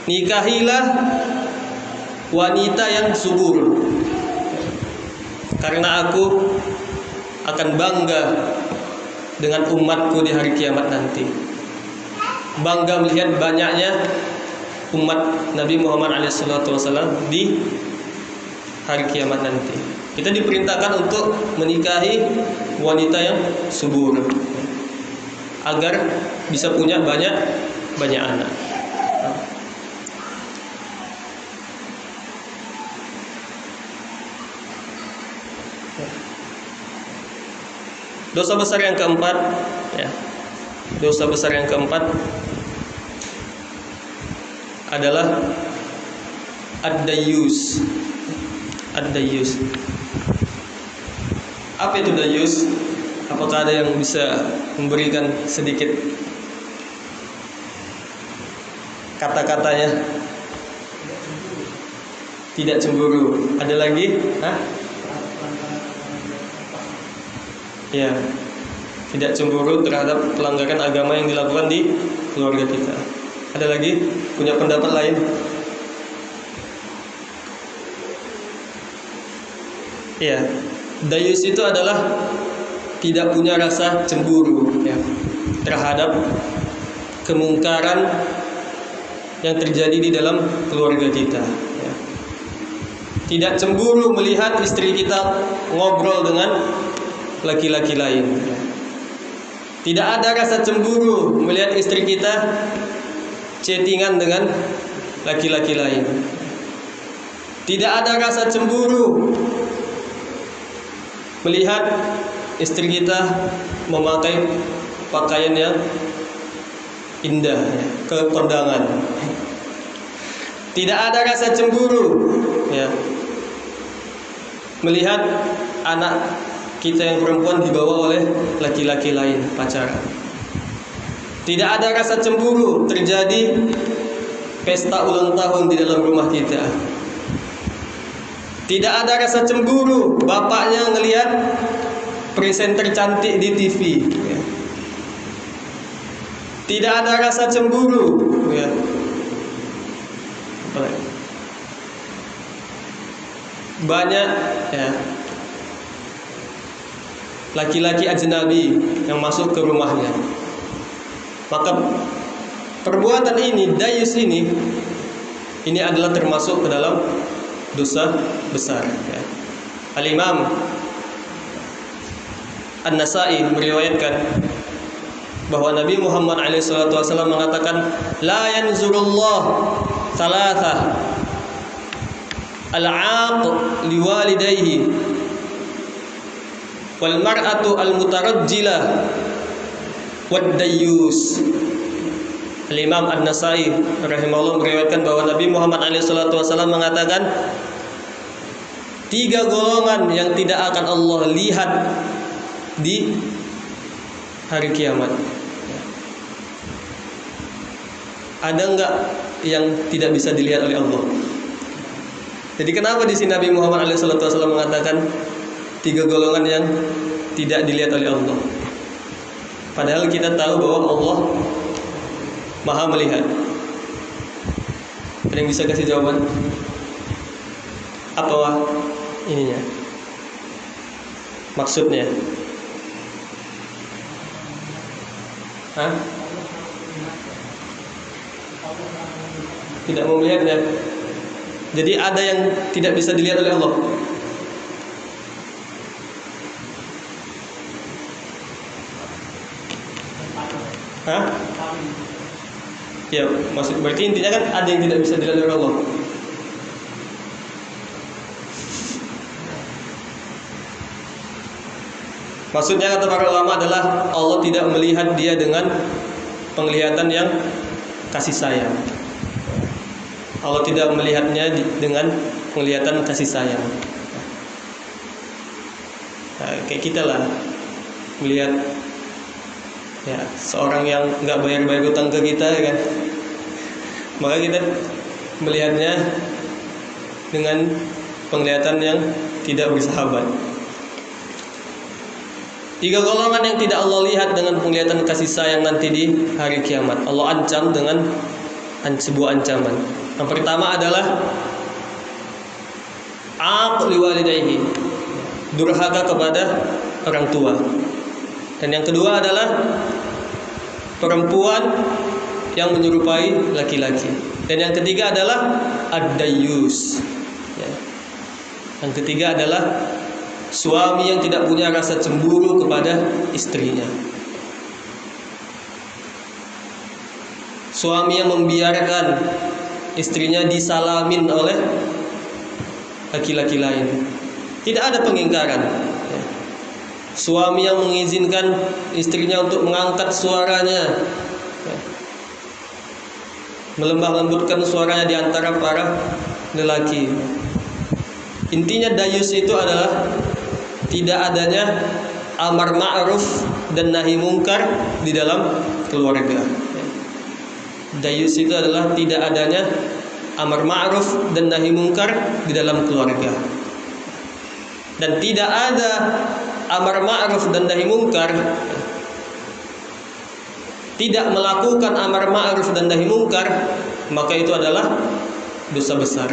nikahilah wanita yang subur, karena aku akan bangga dengan umatku di hari kiamat nanti. Bangga melihat banyaknya umat Nabi Muhammad SAW di hari kiamat nanti. Kita diperintahkan untuk menikahi wanita yang subur, agar bisa punya banyak anak. Dosa besar yang keempat, ya. Dosa besar yang keempat adalah ad-dayyus. Ad-dayyus. Apa itu dayyus? Apakah ada yang bisa memberikan sedikit kata-katanya? Tidak cemburu. Ada lagi? Hah? Ya, tidak cemburu terhadap pelanggaran agama yang dilakukan di keluarga kita. Ada lagi? Punya pendapat lain? Ya, dayus itu adalah tidak punya rasa cemburu, ya, terhadap kemungkaran yang terjadi di dalam keluarga kita, ya. Tidak cemburu melihat istri kita ngobrol dengan laki-laki lain, ya. Tidak ada rasa cemburu melihat istri kita chattingan dengan laki-laki lain. Tidak ada rasa cemburu melihat istri kita memakai pakaian yang indah, ya, ke kondangan. Tidak ada rasa cemburu, ya, melihat anak kita yang perempuan dibawa oleh laki-laki lain pacaran. Tidak ada rasa cemburu terjadi pesta ulang tahun di dalam rumah kita. Tidak ada rasa cemburu bapaknya ngelihat presenter cantik di TV, ya. Tidak ada rasa cemburu, ya. Banyak, ya, laki-laki ajnabi yang masuk ke rumahnya. Maka perbuatan ini, dayus ini adalah termasuk ke dalam dosa besar, ya. Al-Imam An-Nasa'i meriwayatkan bahwa Nabi Muhammad SAW mengatakan, la yanzurullah thalatha al-'aq liwalidayhi wal mar'atu al-mutarajjilah wad dayyus. Al-Imam An-Nasa'i rahimahullah meriwayatkan bahwa Nabi Muhammad SAW mengatakan, 3 golongan yang tidak akan Allah lihat di hari kiamat. Ada enggak yang tidak bisa dilihat oleh Allah? Jadi kenapa di sini Nabi Muhammad SAW mengatakan 3 golongan yang tidak dilihat oleh Allah? Padahal kita tahu bahwa Allah Maha melihat. Ada yang bisa kasih jawaban? Apa ininya? maksudnya? Hah? Tidak mau melihatnya. Jadi ada yang tidak bisa dilihat oleh Allah. Hah? Ya, maksud berarti intinya kan ada yang tidak bisa dilihat oleh Allah. Maksudnya kata para ulama adalah Allah tidak melihat dia dengan penglihatan yang kasih sayang. Allah tidak melihatnya dengan penglihatan kasih sayang. Nah, kayak kita lah melihat ya seorang yang nggak bayar utang ke kita, ya kan? Maka kita melihatnya dengan penglihatan yang tidak bersahabat. 3 golongan yang tidak Allah lihat dengan penglihatan kasih sayang nanti di hari kiamat. Allah ancam dengan sebuah ancaman. Yang pertama adalah aqli walidayhi, durhaka kepada orang tua. Dan yang kedua adalah perempuan yang menyerupai laki-laki. Dan yang ketiga adalah ad-dayyus. Ya. Yang ketiga adalah suami yang tidak punya rasa cemburu kepada istrinya. Suami yang membiarkan istrinya disalamin oleh laki-laki lain. Tidak ada pengingkaran. Suami yang mengizinkan istrinya untuk mengangkat suaranya, melembah lembutkan suaranya di antara para lelaki. Intinya dayus itu adalah tidak adanya amar ma'ruf dan nahi mungkar di dalam keluarga. Dayus itu adalah tidak adanya amar ma'ruf dan nahi mungkar di dalam keluarga. Dan tidak ada amar ma'ruf dan nahi mungkar, tidak melakukan amar ma'ruf dan nahi mungkar, maka itu adalah dosa besar.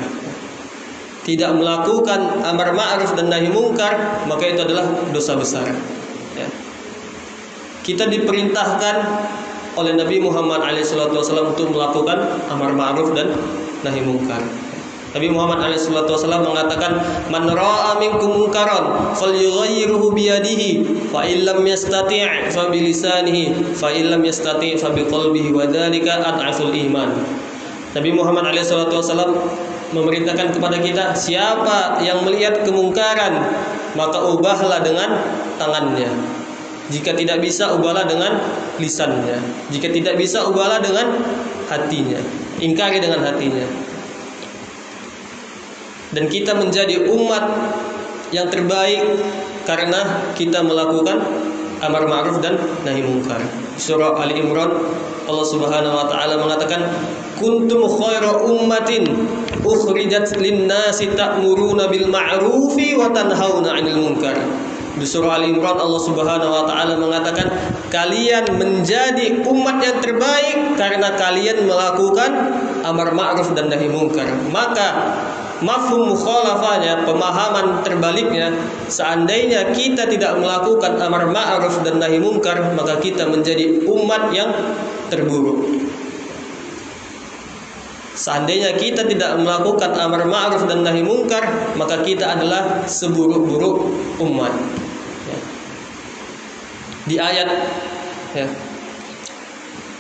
Tidak melakukan amar ma'ruf dan nahi mungkar, maka itu adalah dosa besar. Ya. Kita diperintahkan oleh Nabi Muhammad SAW untuk melakukan amar ma'ruf dan nahi mungkar. Nabi Muhammad SAW mengatakan, "Man ra'a minkum munkaran falyughayyirhu biyadihi, fa illam yastati' fa bilisanihi, fa illam yastati' fa biqalbihi wa dzalika ad'aful iman." Nabi Muhammad SAW memerintahkan kepada kita, siapa yang melihat kemungkaran, maka ubahlah dengan tangannya. Jika tidak bisa, ubahlah dengan lisannya. Jika tidak bisa, ubahlah dengan hatinya. Ingkari dengan hatinya. Dan kita menjadi umat yang terbaik karena kita melakukan amar ma'ruf dan nahi mungkar. Surah Ali Imran, Allah Subhanahu wa taala mengatakan, "Kuntum khaira ummatin ukhrijat lin-nasi ta'muruna bil ma'rufi wa tanhauna 'anil munkar." Di surah Ali Imran Allah Subhanahu wa taala mengatakan, kalian menjadi umat yang terbaik karena kalian melakukan amar ma'ruf dan nahi mungkar. Maka mafhum mukhalafahnya, pemahaman terbaliknya, seandainya kita tidak melakukan amar ma'ruf dan nahi mungkar, maka kita menjadi umat yang terburuk. Seandainya kita tidak melakukan amar ma'ruf dan nahi mungkar, maka kita adalah seburuk-buruk umat. Ya. Di ayat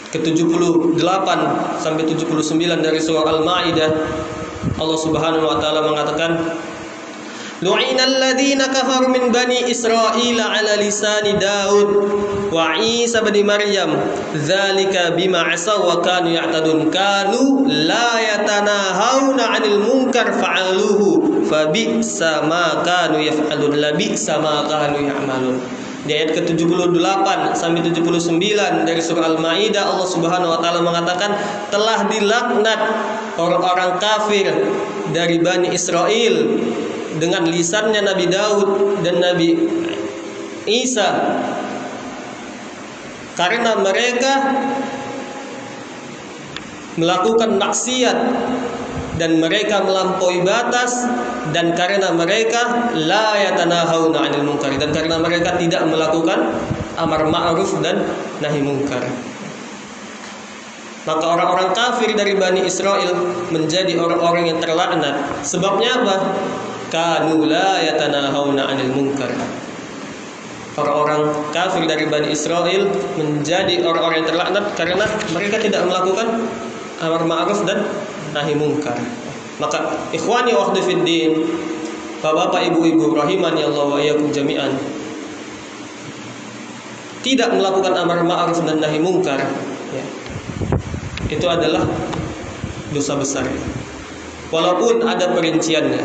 ke-78 sampai 79 dari surah Al-Maidah, Allah Subhanahu wa taala mengatakan, "Lu'inal ladzina kafaru min bani Israil 'ala lisani Daud wa Isa bin Maryam, dzalika bima 'asaw wa kanu ya'tadun, kanu la yatanahawna 'anil munkar fa'aluhu fabi'sa ma kanu yaf'alun, labi'sa ma kanu ya'malun." Di ayat ke-78 sampai 79 dari surah Al-Maidah, Allah Subhanahu wa taala mengatakan, telah dilaknat orang-orang kafir dari Bani Israel dengan lisannya Nabi Daud dan Nabi Isa, karena mereka melakukan maksiat dan mereka melampaui batas, dan karena mereka la yatanahawna 'anil munkar, dan karena mereka tidak melakukan amar ma'ruf dan nahi munkar. Maka orang-orang kafir dari Bani Israel menjadi orang-orang yang terlaknat. Sebabnya apa? Kanu la yatanahawna 'anil munkar. Orang-orang kafir dari Bani Israel menjadi orang-orang yang terlaknat karena mereka tidak melakukan amar ma'ruf dan nahi munkar. Maka ikhwani wa akhwati fid din, bapak-bapak, ibu-ibu rahimani Allah wa iyyakum jami'an, tidak melakukan amar ma'ruf dan nahi munkar, ya, itu adalah dosa besar, ya. Walaupun ada perinciannya,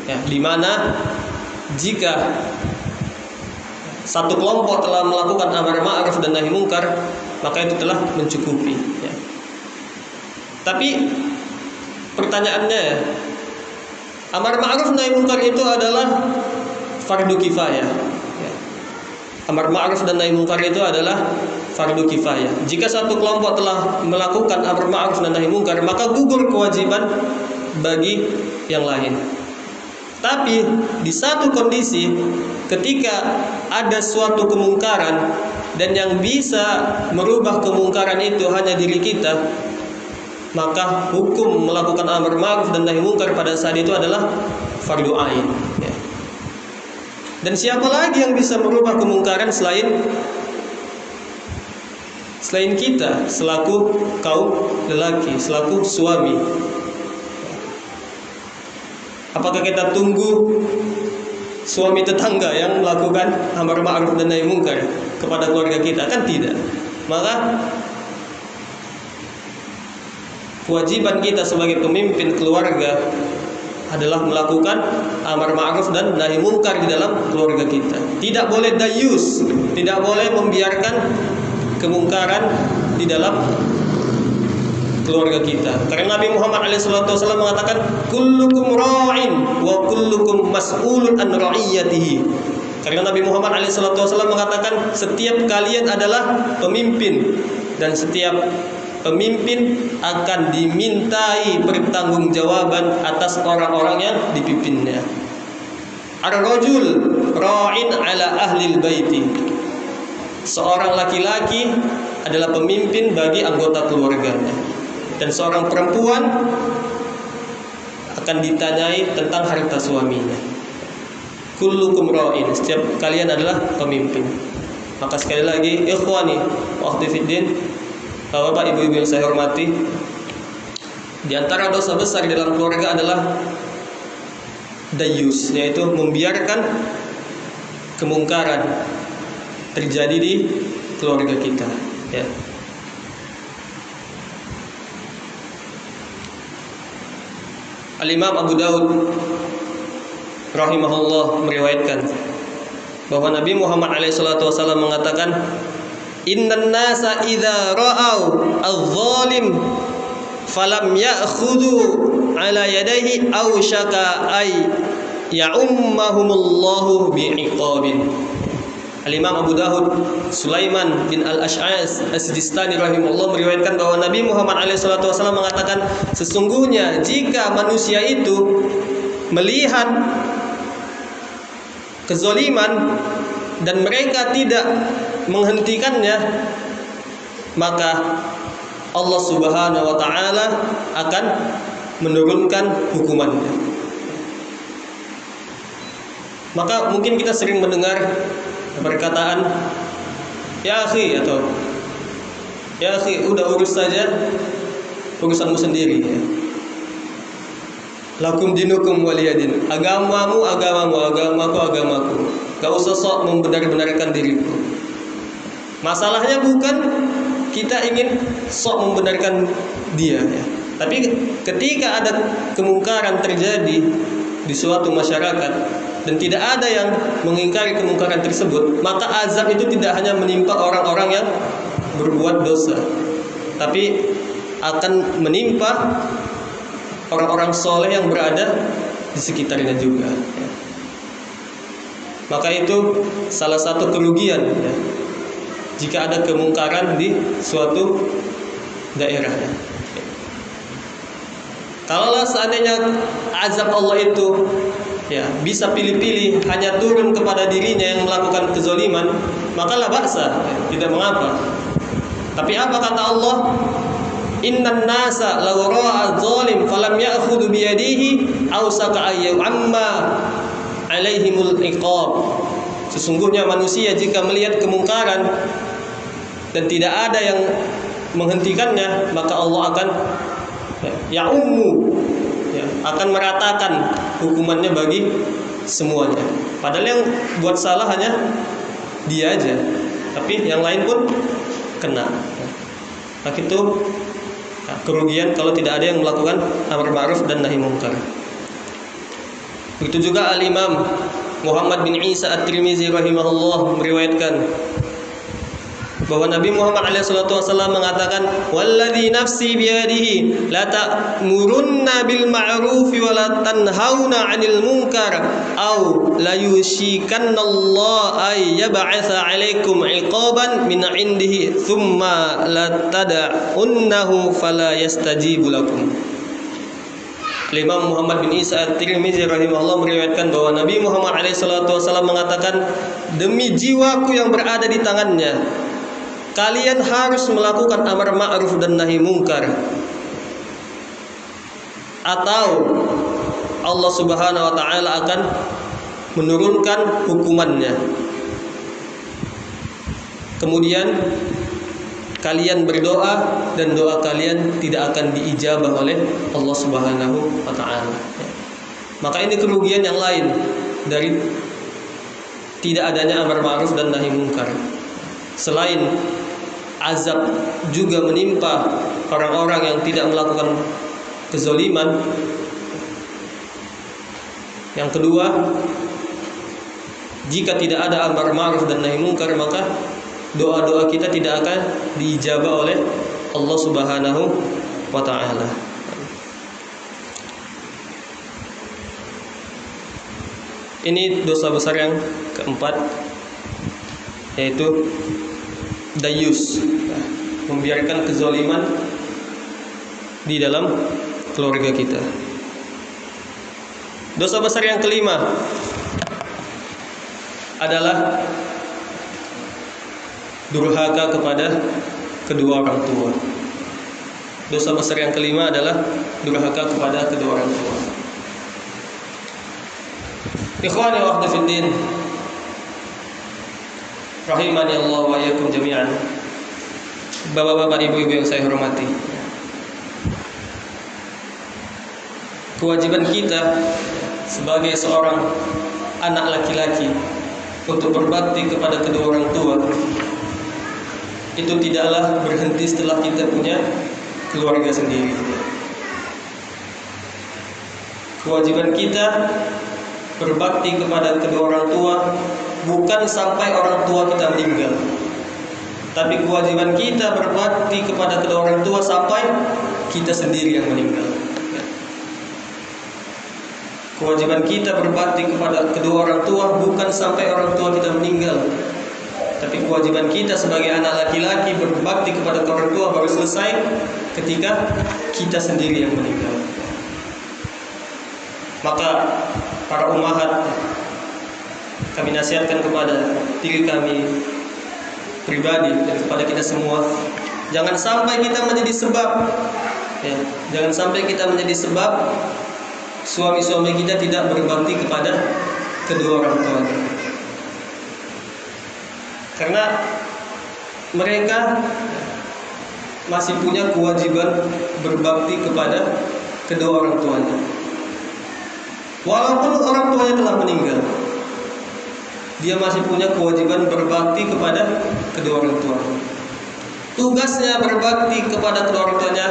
ya, di mana jika satu kelompok telah melakukan amar ma'ruf dan nahi munkar, maka itu telah mencukupi, ya. Tapi pertanyaannya, ya, amar ma'ruf nahi munkar itu adalah fardu kifayah, ya. Amar ma'ruf dan nahi munkar itu adalah fardu kifayah. Jika satu kelompok telah melakukan amar ma'ruf dan nahi munkar, maka gugur kewajiban bagi yang lain. Tapi di satu kondisi, ketika ada suatu kemungkaran dan yang bisa merubah kemungkaran itu hanya diri kita, maka hukum melakukan amar ma'ruf dan nahi munkar pada saat itu adalah fardu ain, ya. Dan siapa lagi yang bisa merubah kemungkaran selain kita selaku kaum lelaki, selaku suami? Apakah kita tunggu suami tetangga yang melakukan amar ma'ruf dan nahi munkar kepada keluarga kita? Kan tidak. Maka kewajiban kita sebagai pemimpin keluarga adalah melakukan amar ma'ruf dan nahi munkar di dalam keluarga kita. Tidak boleh dayus, tidak boleh membiarkan kemungkaran di dalam keluarga kita. Karena Nabi Muhammad SAW mengatakan, kullukum ra'in wa kullukum mas'ulun an ra'iyatihi. Karena Nabi Muhammad SAW mengatakan, setiap kalian adalah pemimpin, dan setiap pemimpin akan dimintai pertanggungjawaban atas orang-orang yang dipimpinnya. Ar-rajul ra'in ala ahlil baiti. Seorang laki-laki adalah pemimpin bagi anggota keluarganya, dan seorang perempuan akan ditanyai tentang harta suaminya. Kullukum ra'in, setiap kalian adalah pemimpin. Maka sekali lagi, ikhwani wa akhwati fiddin, bapak, ibu-ibu yang saya hormati, di antara dosa besar di dalam keluarga adalah dayus, yaitu membiarkan kemungkaran terjadi di keluarga kita, ya. Al-Imam Abu Daud rahimahullah meriwayatkan bahwa Nabi Muhammad SAW mengatakan, innan nasa idza ra'au adh-dhalim falam ya'khudhu ala yadayhi aw syaka ay ya'ummahumullahu bi'iqabin. Al-Imam Abu Dawud Sulaiman bin Al-Ash'as As-Sijistani rahimahullah meriwayatkan bahwa Nabi Muhammad SAW mengatakan, sesungguhnya jika manusia itu melihat kezaliman dan mereka tidak menghentikannya, maka Allah Subhanahu wa taala akan menurunkan hukumannya. Maka mungkin kita sering mendengar perkataan ya akhi, atau ya akhi, udah urus saja urusanmu sendiri, ya. Lakum dinukum waliyadin, agamamu agamamu, agamaku agamaku. Gak usah sok membenar-benarkan diriku. Masalahnya bukan kita ingin sok membenarkan dia, ya. Tapi ketika ada kemungkaran terjadi di suatu masyarakat dan tidak ada yang mengingkari kemungkaran tersebut, maka azab itu tidak hanya menimpa orang-orang yang berbuat dosa, tapi akan menimpa orang-orang soleh yang berada di sekitarnya juga, ya. Maka itu salah satu kerugian, ya, jika ada kemungkaran di suatu daerah, ya. Kalaulah seandainya azab Allah itu bisa pilih-pilih, hanya turun kepada dirinya yang melakukan kezaliman, maka la ba'sa, tidak mengapa. Tapi apa kata Allah? Innan nasa law ra'a zalim falam ya'khudhu bi yadihi aw saka amma alaihimul iqab. Sesungguhnya manusia jika melihat kemungkaran dan tidak ada yang menghentikannya, maka Allah akan akan meratakan hukumannya bagi semuanya. Padahal yang buat salah hanya dia aja, tapi yang lain pun kena. Maka itu kerugian kalau tidak ada yang melakukan amar ma'ruf dan nahi munkar. Begitu juga Al-Imam Muhammad bin Isa At-Tirmizi rahimahullah meriwayatkan bahwa Nabi Muhammad SAW mengatakan, "Walladzi nafsi biyadihi la ta'murunna bil ma'rufi wa la tanhauna 'anil munkar aw la yushikanna Allah ay yab'atsa 'alaikum 'iqaban min 'indihi thumma la tad'unnahu fala yastajibu lakum." Imam Muhammad bin Isa At-Tirmizi rahimahullah meriwayatkan bahwa Nabi Muhammad SAW mengatakan, "Demi jiwaku yang berada di tangannya, kalian harus melakukan amar ma'ruf dan nahi munkar, atau Allah Subhanahu wa taala akan menurunkan hukumannya. Kemudian kalian berdoa dan doa kalian tidak akan diijabah oleh Allah Subhanahu wa taala." Maka ini kerugian yang lain dari tidak adanya amar ma'ruf dan nahi munkar. Selain azab juga menimpa orang-orang yang tidak melakukan kezaliman, yang kedua, jika tidak ada amar ma'ruf dan nahi munkar, maka doa-doa kita tidak akan diijabah oleh Allah Subhanahu wa taala. Ini dosa besar yang keempat, yaitu dayus, membiarkan kezaliman di dalam keluarga kita. Dosa besar yang kelima adalah durhaka kepada kedua orang tua. Dosa besar yang kelima adalah durhaka kepada kedua orang tua. Ikhwani wa akhwati fiddin, rahimani Allah wa iyyakum jami'an. Bapak-bapak, ibu-ibu yang saya hormati, kewajiban kita sebagai seorang anak laki-laki untuk berbakti kepada kedua orang tua itu tidaklah berhenti setelah kita punya keluarga sendiri. Kewajiban kita berbakti kepada kedua orang tua bukan sampai orang tua kita meninggal, tapi kewajiban kita berbakti kepada kedua orang tua sampai kita sendiri yang meninggal. Kewajiban kita berbakti kepada kedua orang tua bukan sampai orang tua kita meninggal, tapi kewajiban kita sebagai anak laki-laki berbakti kepada orang tua baru selesai ketika kita sendiri yang meninggal. Maka para ummahat, kami nasihatkan kepada diri kami pribadi dan kepada kita semua, jangan sampai kita menjadi sebab, jangan sampai kita menjadi sebab suami-suami kita tidak berbakti kepada kedua orang tuanya. Karena mereka masih punya kewajiban berbakti kepada kedua orang tuanya. Walaupun orang tuanya telah meninggal, dia masih punya kewajiban berbakti kepada kedua orang tuanya. Tugasnya berbakti kepada kedua orang tuanya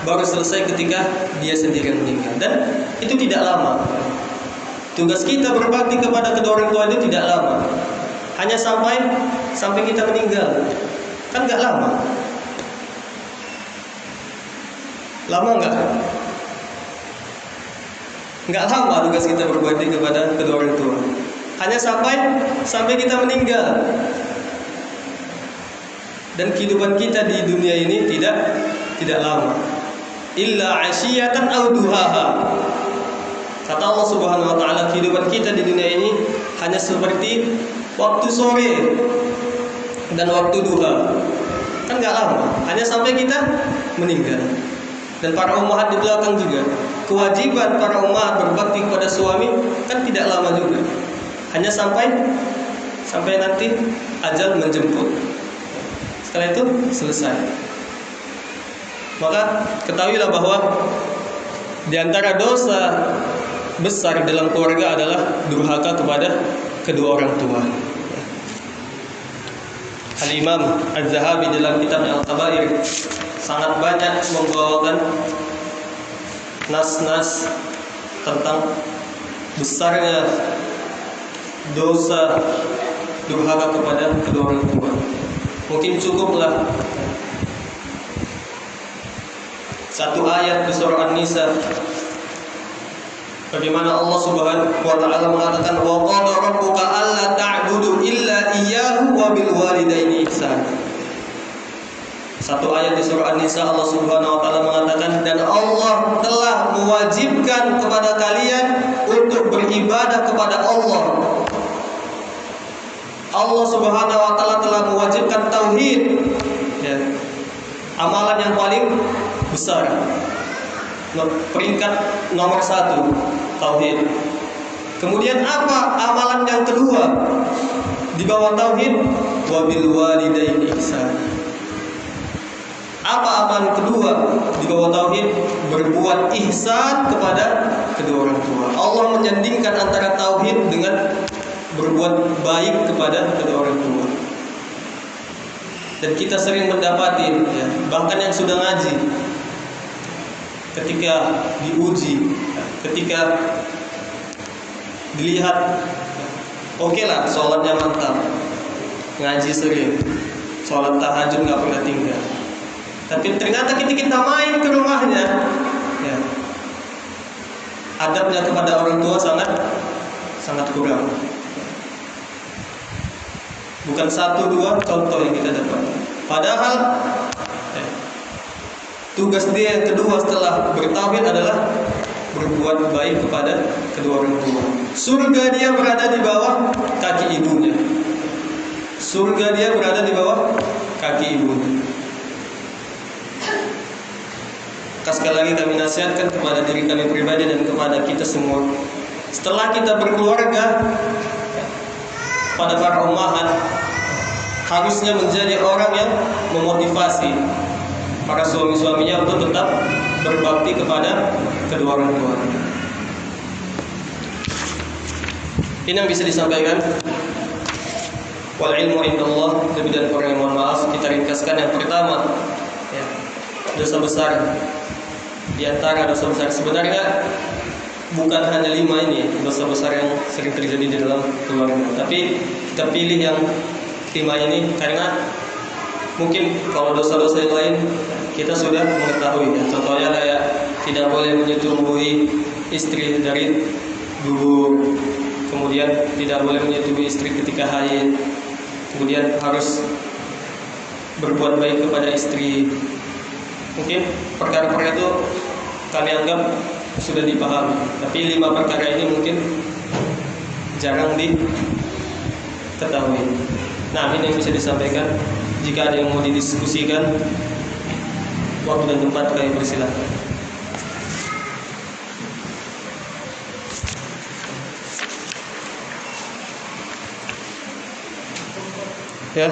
baru selesai ketika dia sendiri yang meninggal, dan itu tidak lama. Tugas kita berbakti kepada kedua orang tua itu tidak lama, hanya sampai kita meninggal. Kan nggak lama? Lama nggak? Nggak lama tugas kita berbakti kepada kedua orang tua, hanya sampai kita meninggal. Dan kehidupan kita di dunia ini tidak lama. illa 'ashiyatan aw duhaha. Kata Allah Subhanahu wa taala, kehidupan kita di dunia ini hanya seperti waktu sore dan waktu duha. Kan enggak lama, hanya sampai kita meninggal. Dan para ummahat di belakang juga, kewajiban para ummahat berbakti kepada suami kan tidak lama juga. Hanya sampai nanti ajal menjemput. Setelah itu selesai. Maka ketahuilah bahwa di antara dosa besar dalam keluarga adalah durhaka kepada kedua orang tua. Al-Imam Az-Zahabi dalam kitabnya Al-Kabair sangat banyak membawakan nas-nas tentang besarnya dosa durhaka kepada kedua orang tua. Mungkin cukuplah satu ayat di surah An-Nisa, bagaimana Allah Subhanahu wa taala mengatakan wa qala rabbuka alla ta'budu illa iyyahu wa bil walidaini ihsana. Satu ayat di surah An-Nisa Allah Subhanahu wa taala mengatakan, dan Allah telah mewajibkan kepada kalian untuk beribadah kepada Allah. Allah Subhanahu wa taala telah mewajibkan tauhid, ya, amalan yang paling besar. Peringkat nomor 1 tauhid. Kemudian apa amalan yang kedua di bawah tauhid? Wabil walidaini ihsana. Apa amalan kedua di bawah tauhid? Berbuat ihsan kepada kedua orang tua. Allah menyandingkan antara tauhid dengan berbuat baik kepada kedua orang tua. Dan kita sering mendapati, ya, bahkan yang sudah ngaji, ketika diuji, ketika dilihat, oke lah, sholatnya mantap, ngaji sering, sholat tahajud nggak pernah tinggal. Tapi ternyata ketika kita main ke rumahnya, ya, adabnya kepada orang tua sangat kurang. Bukan 1-2 contoh yang kita dapat. Padahal tugas dia yang kedua setelah bertauhid adalah berbuat baik kepada kedua orang tua. Surga dia berada di bawah kaki ibunya. Surga dia berada di bawah kaki ibunya. Sekali lagi kami nasihatkan kepada diri kami pribadi dan kepada kita semua. Setelah kita berkeluarga, pada para ummahat harusnya menjadi orang yang memotivasi para suami-suaminya untuk tetap berbakti kepada kedua orang tua. Ini yang bisa disampaikan. Wal ilmu indallah. Lebih dan kurang mohon maaf. Kita ringkaskan. Yang pertama, ya, dosa besar. Di antara dosa besar sebenarnya bukan hanya 5 ini dosa besar yang sering terjadi di dalam keluarga. Tapi kita pilih yang 5 ini karena mungkin kalau dosa-dosa yang lain kita sudah mengetahui, ya. Contohnya kayak tidak boleh menyetubuhi istri dari dulu, kemudian tidak boleh menyetubuhi istri ketika haid, kemudian harus berbuat baik kepada istri. Mungkin perkara-perkara itu kami anggap sudah dipahami, tapi 5 perkara ini mungkin jarang diketahui. Nah, ini yang bisa disampaikan. Jika ada yang mau didiskusikan, waktu dan tempat kami persilahkan. Ya.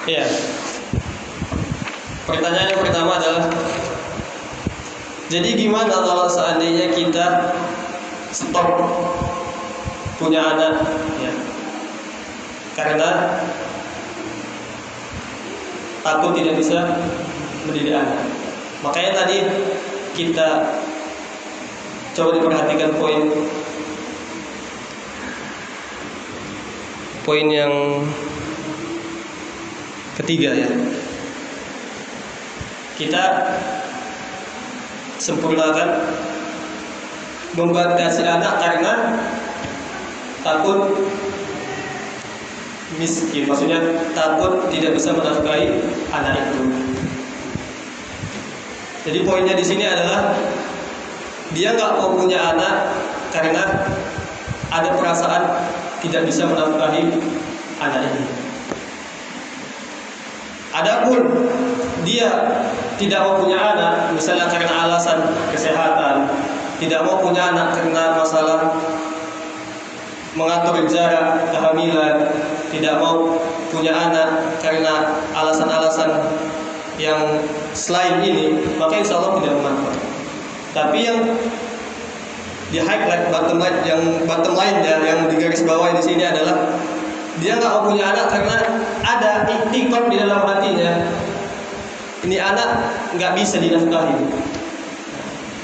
Ya. Pertanyaan yang pertama adalah, jadi gimana kalau seandainya kita stop punya anak, ya, karena takut tidak bisa mendidik anak. Makanya tadi kita coba diperhatikan poin poin yang ketiga ya. Kita sempurnakan membatasi anak karena takut miskin, maksudnya takut tidak bisa menafkahi anak itu. Jadi poinnya di sini adalah dia nggak mau punya anak karena ada perasaan tidak bisa menafkahi anak ini. Adapun dia tidak mau punya anak, misalnya karena alasan kesehatan, tidak mau punya anak karena masalah mengatur jarak kehamilan, tidak mau punya anak karena alasan-alasan yang selain ini, maka insya Allah tidak mengapa. Tapi yang di highlight bottom line yang digaris bawahi di sini adalah dia nggak mau punya anak karena ada iktikad di dalam hatinya. Ini anak nggak bisa dinafkahi.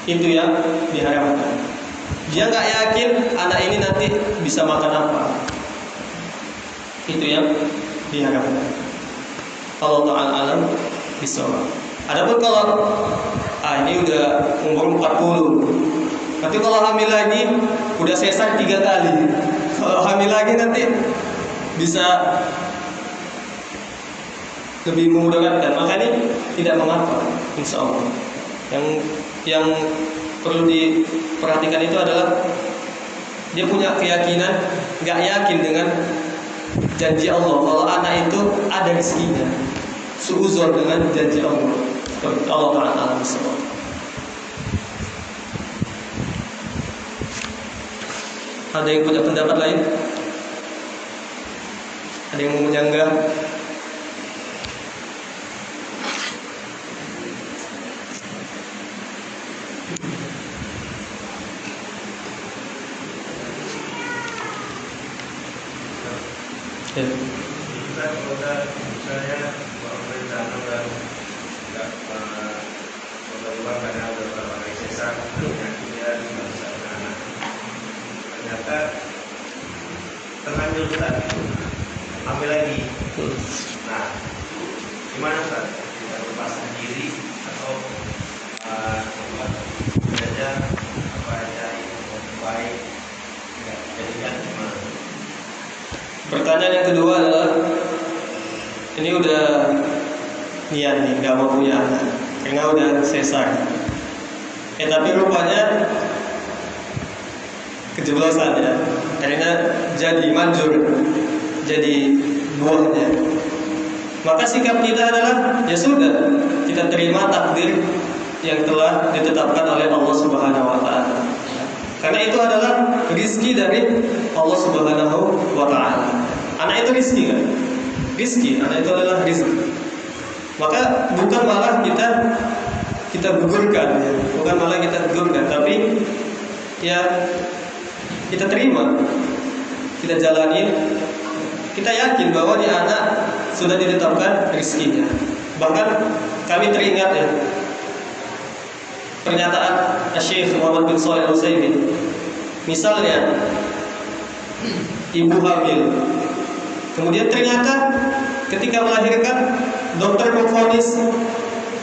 Itu yang diharapkan. Dia nggak yakin anak ini nanti bisa makan apa. Itu yang diharapkan. Allah Ta'ala alam bisawab. Adapun kalau ini udah umur 40, nanti kalau hamil lagi udah sesar 3 kali. Kalau hamil lagi nanti bisa lebih memudaratkan, maka ini tidak mengapa, insya Allah. Yang perlu diperhatikan itu adalah dia punya keyakinan, nggak yakin dengan janji Allah kalau anak itu ada rezekinya, suuzon dengan janji Allah. Allah Ta'ala bisawab. Ada yang punya pendapat lain? Ada yang mau menyanggah?
Kita kalau misalnya berencana dan nggak berubah karena udah berbagai sesar, penyakitnya nggak bisa anak. Ternyata terlanjur Ustaz, ambil lagi. Nah, gimana Ustaz? Kita berpasrah diri atau saja apa aja yang baik? Jadikan gimana?
Pertanyaan yang kedua adalah, ini udah niat nih nggak mau punya anak karena udah sesar. Tapi rupanya kejeblosan ya, karena jadi manjur, jadi buahnya. Maka sikap kita adalah ya sudah, kita terima takdir yang telah ditetapkan oleh Allah Subhanahu wa Ta'ala. Karena itu adalah rizki dari Allah Subhanahu wa Ta'ala. Anak itu rizki kan? Rizki, anak itu adalah rizki. Maka bukan malah kita gugurkan ya. Bukan malah kita gugurkan, tapi ya kita terima, kita jalani, kita yakin bahwa di anak sudah ditetapkan rizkinya. Bahkan kami teringat ya pernyataan Syekh Muhammad bin Shalih Al-Utsaimin. Misalnya ibu hamil, kemudian ternyata ketika melahirkan dokter memvonis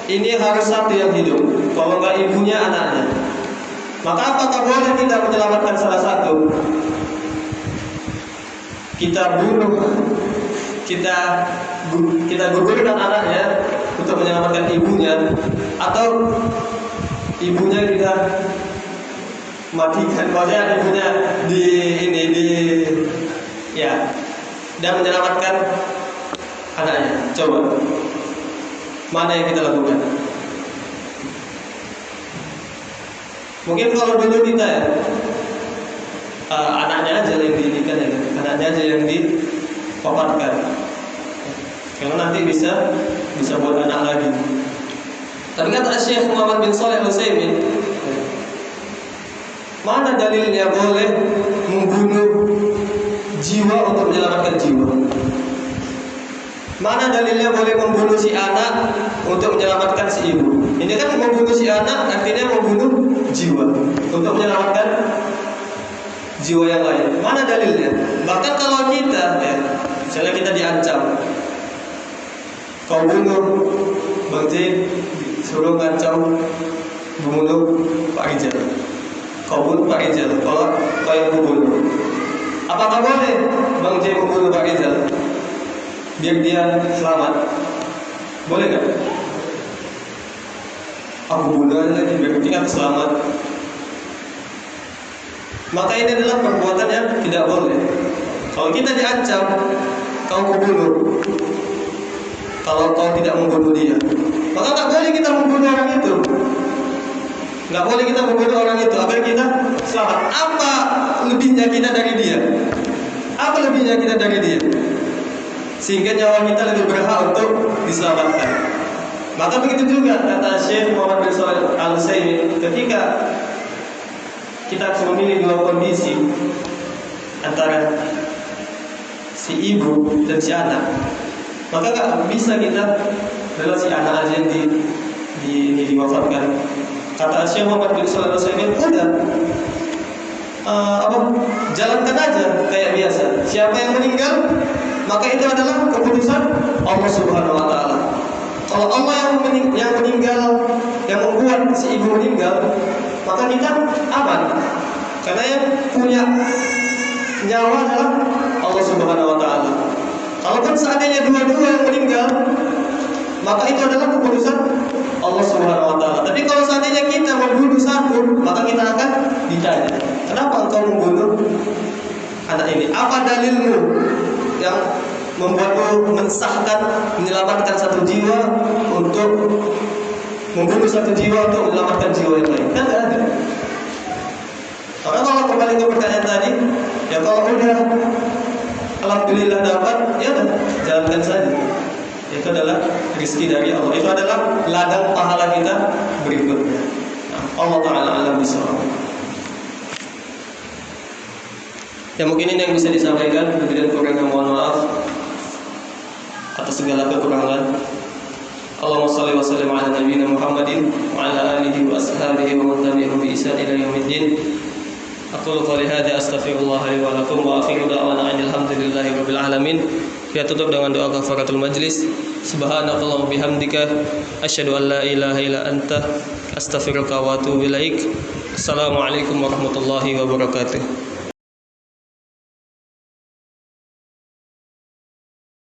ini harus satu yang hidup, kalau nggak ibunya anaknya. Maka apakah boleh kita menyelamatkan salah satu? Kita bunuh, kita gugurkan anaknya untuk menyelamatkan ibunya, atau ibunya kita matikan, maksudnya ibunya dan menyelamatkan anaknya. Coba mana yang kita lakukan? Mungkin kalau dulu kita anaknya aja yang didikan ya, anaknya aja yang dipaparkan, karena nanti bisa buat anak lagi. Tapi kata Syekh Muhammad bin Shalih Al-Utsaimin, mana dalilnya boleh membunuh jiwa untuk menyelamatkan jiwa? Mana dalilnya boleh membunuh si anak untuk menyelamatkan si ibu? Ini kan membunuh si anak artinya membunuh jiwa untuk menyelamatkan jiwa yang lain. Mana dalilnya? Bahkan kalau kita, ya, misalnya kita diancam, kau bunuh Bang J, suruh ngancam membunuh Pak Rijal. Kau bunuh Pak Rijal, kalau kau yang membunuh. Apakah boleh Bang J membunuh Pak Rijal biar dia selamat? Boleh nggak? Aku bunuh aja lagi biar dia selamat. Maka ini adalah perbuatan yang tidak boleh. Kalau kita diancam, kau membunuh, kalau kau tidak membunuh dia, maka nggak boleh kita membunuh orang itu. Nggak boleh kita membunuh orang itu agar kita selamat. Apa lebihnya kita dari dia? Apa lebihnya kita dari dia? Sehingga nyawa kita lebih berhak untuk diselamatkan. Maka begitu juga kata Syekh Muhammad bin Shalih Al-Utsaimin, ketika kita harus memilih dua kondisi antara si ibu dan si anak, maka nggak bisa kita adalah si anak aja yang diwafatkan. Kata Syekh Muhammad bin Shalih Al-Utsaimin, udah jalankan aja kayak biasa. Siapa yang meninggal, maka itu adalah keputusan Allah Subhanahu wa taala. Kalau Allah yang meninggal, yang membuat si ibu meninggal, maka kita aman. Karena yang punya nyawa adalah Allah Subhanahu wa taala. Kalaupun seandainya dua-dua yang meninggal, maka itu adalah keputusan Allah Subhanahu wa taala. Tapi kalau seandainya kita membunuh satu, maka kita akan ditanya, kenapa engkau membunuh anak ini? Apa dalilmu yang membuatmu mensahkan menyelamatkan satu jiwa untuk membunuh satu jiwa untuk menyelamatkan jiwa yang lain? Kan tidak ada. Karena kalau kembali ke pertanyaan tadi, ya kalau udah alhamdulillah dapat, ya udah jalankan saja. Itu adalah rezeki dari Allah. Itu adalah ladang pahala kita berikutnya. Nah, Allah Ta'ala alam bisawab. Ya mungkin ini yang bisa disampaikan. Kemudian kurangnya mohon maaf atas segala kekurangan. Allahumma shalli wa sallim ala nabiyyina Muhammadin wa ala alihi wa ashabihi wa man tabi'ahum bi ihsan ila yaumiddin. Aqulu qouli hadza astaghfirullah li wa lakum wa akhiru da'wana alhamdulillahi rabbil alamin. Kita tutup dengan doa kafaratul majlis. Subhanakallahumma bihamdika asyhadu an la ilaha illa anta astaghfiruka wa atubu ilaik. Assalamualaikum warahmatullahi wabarakatuh.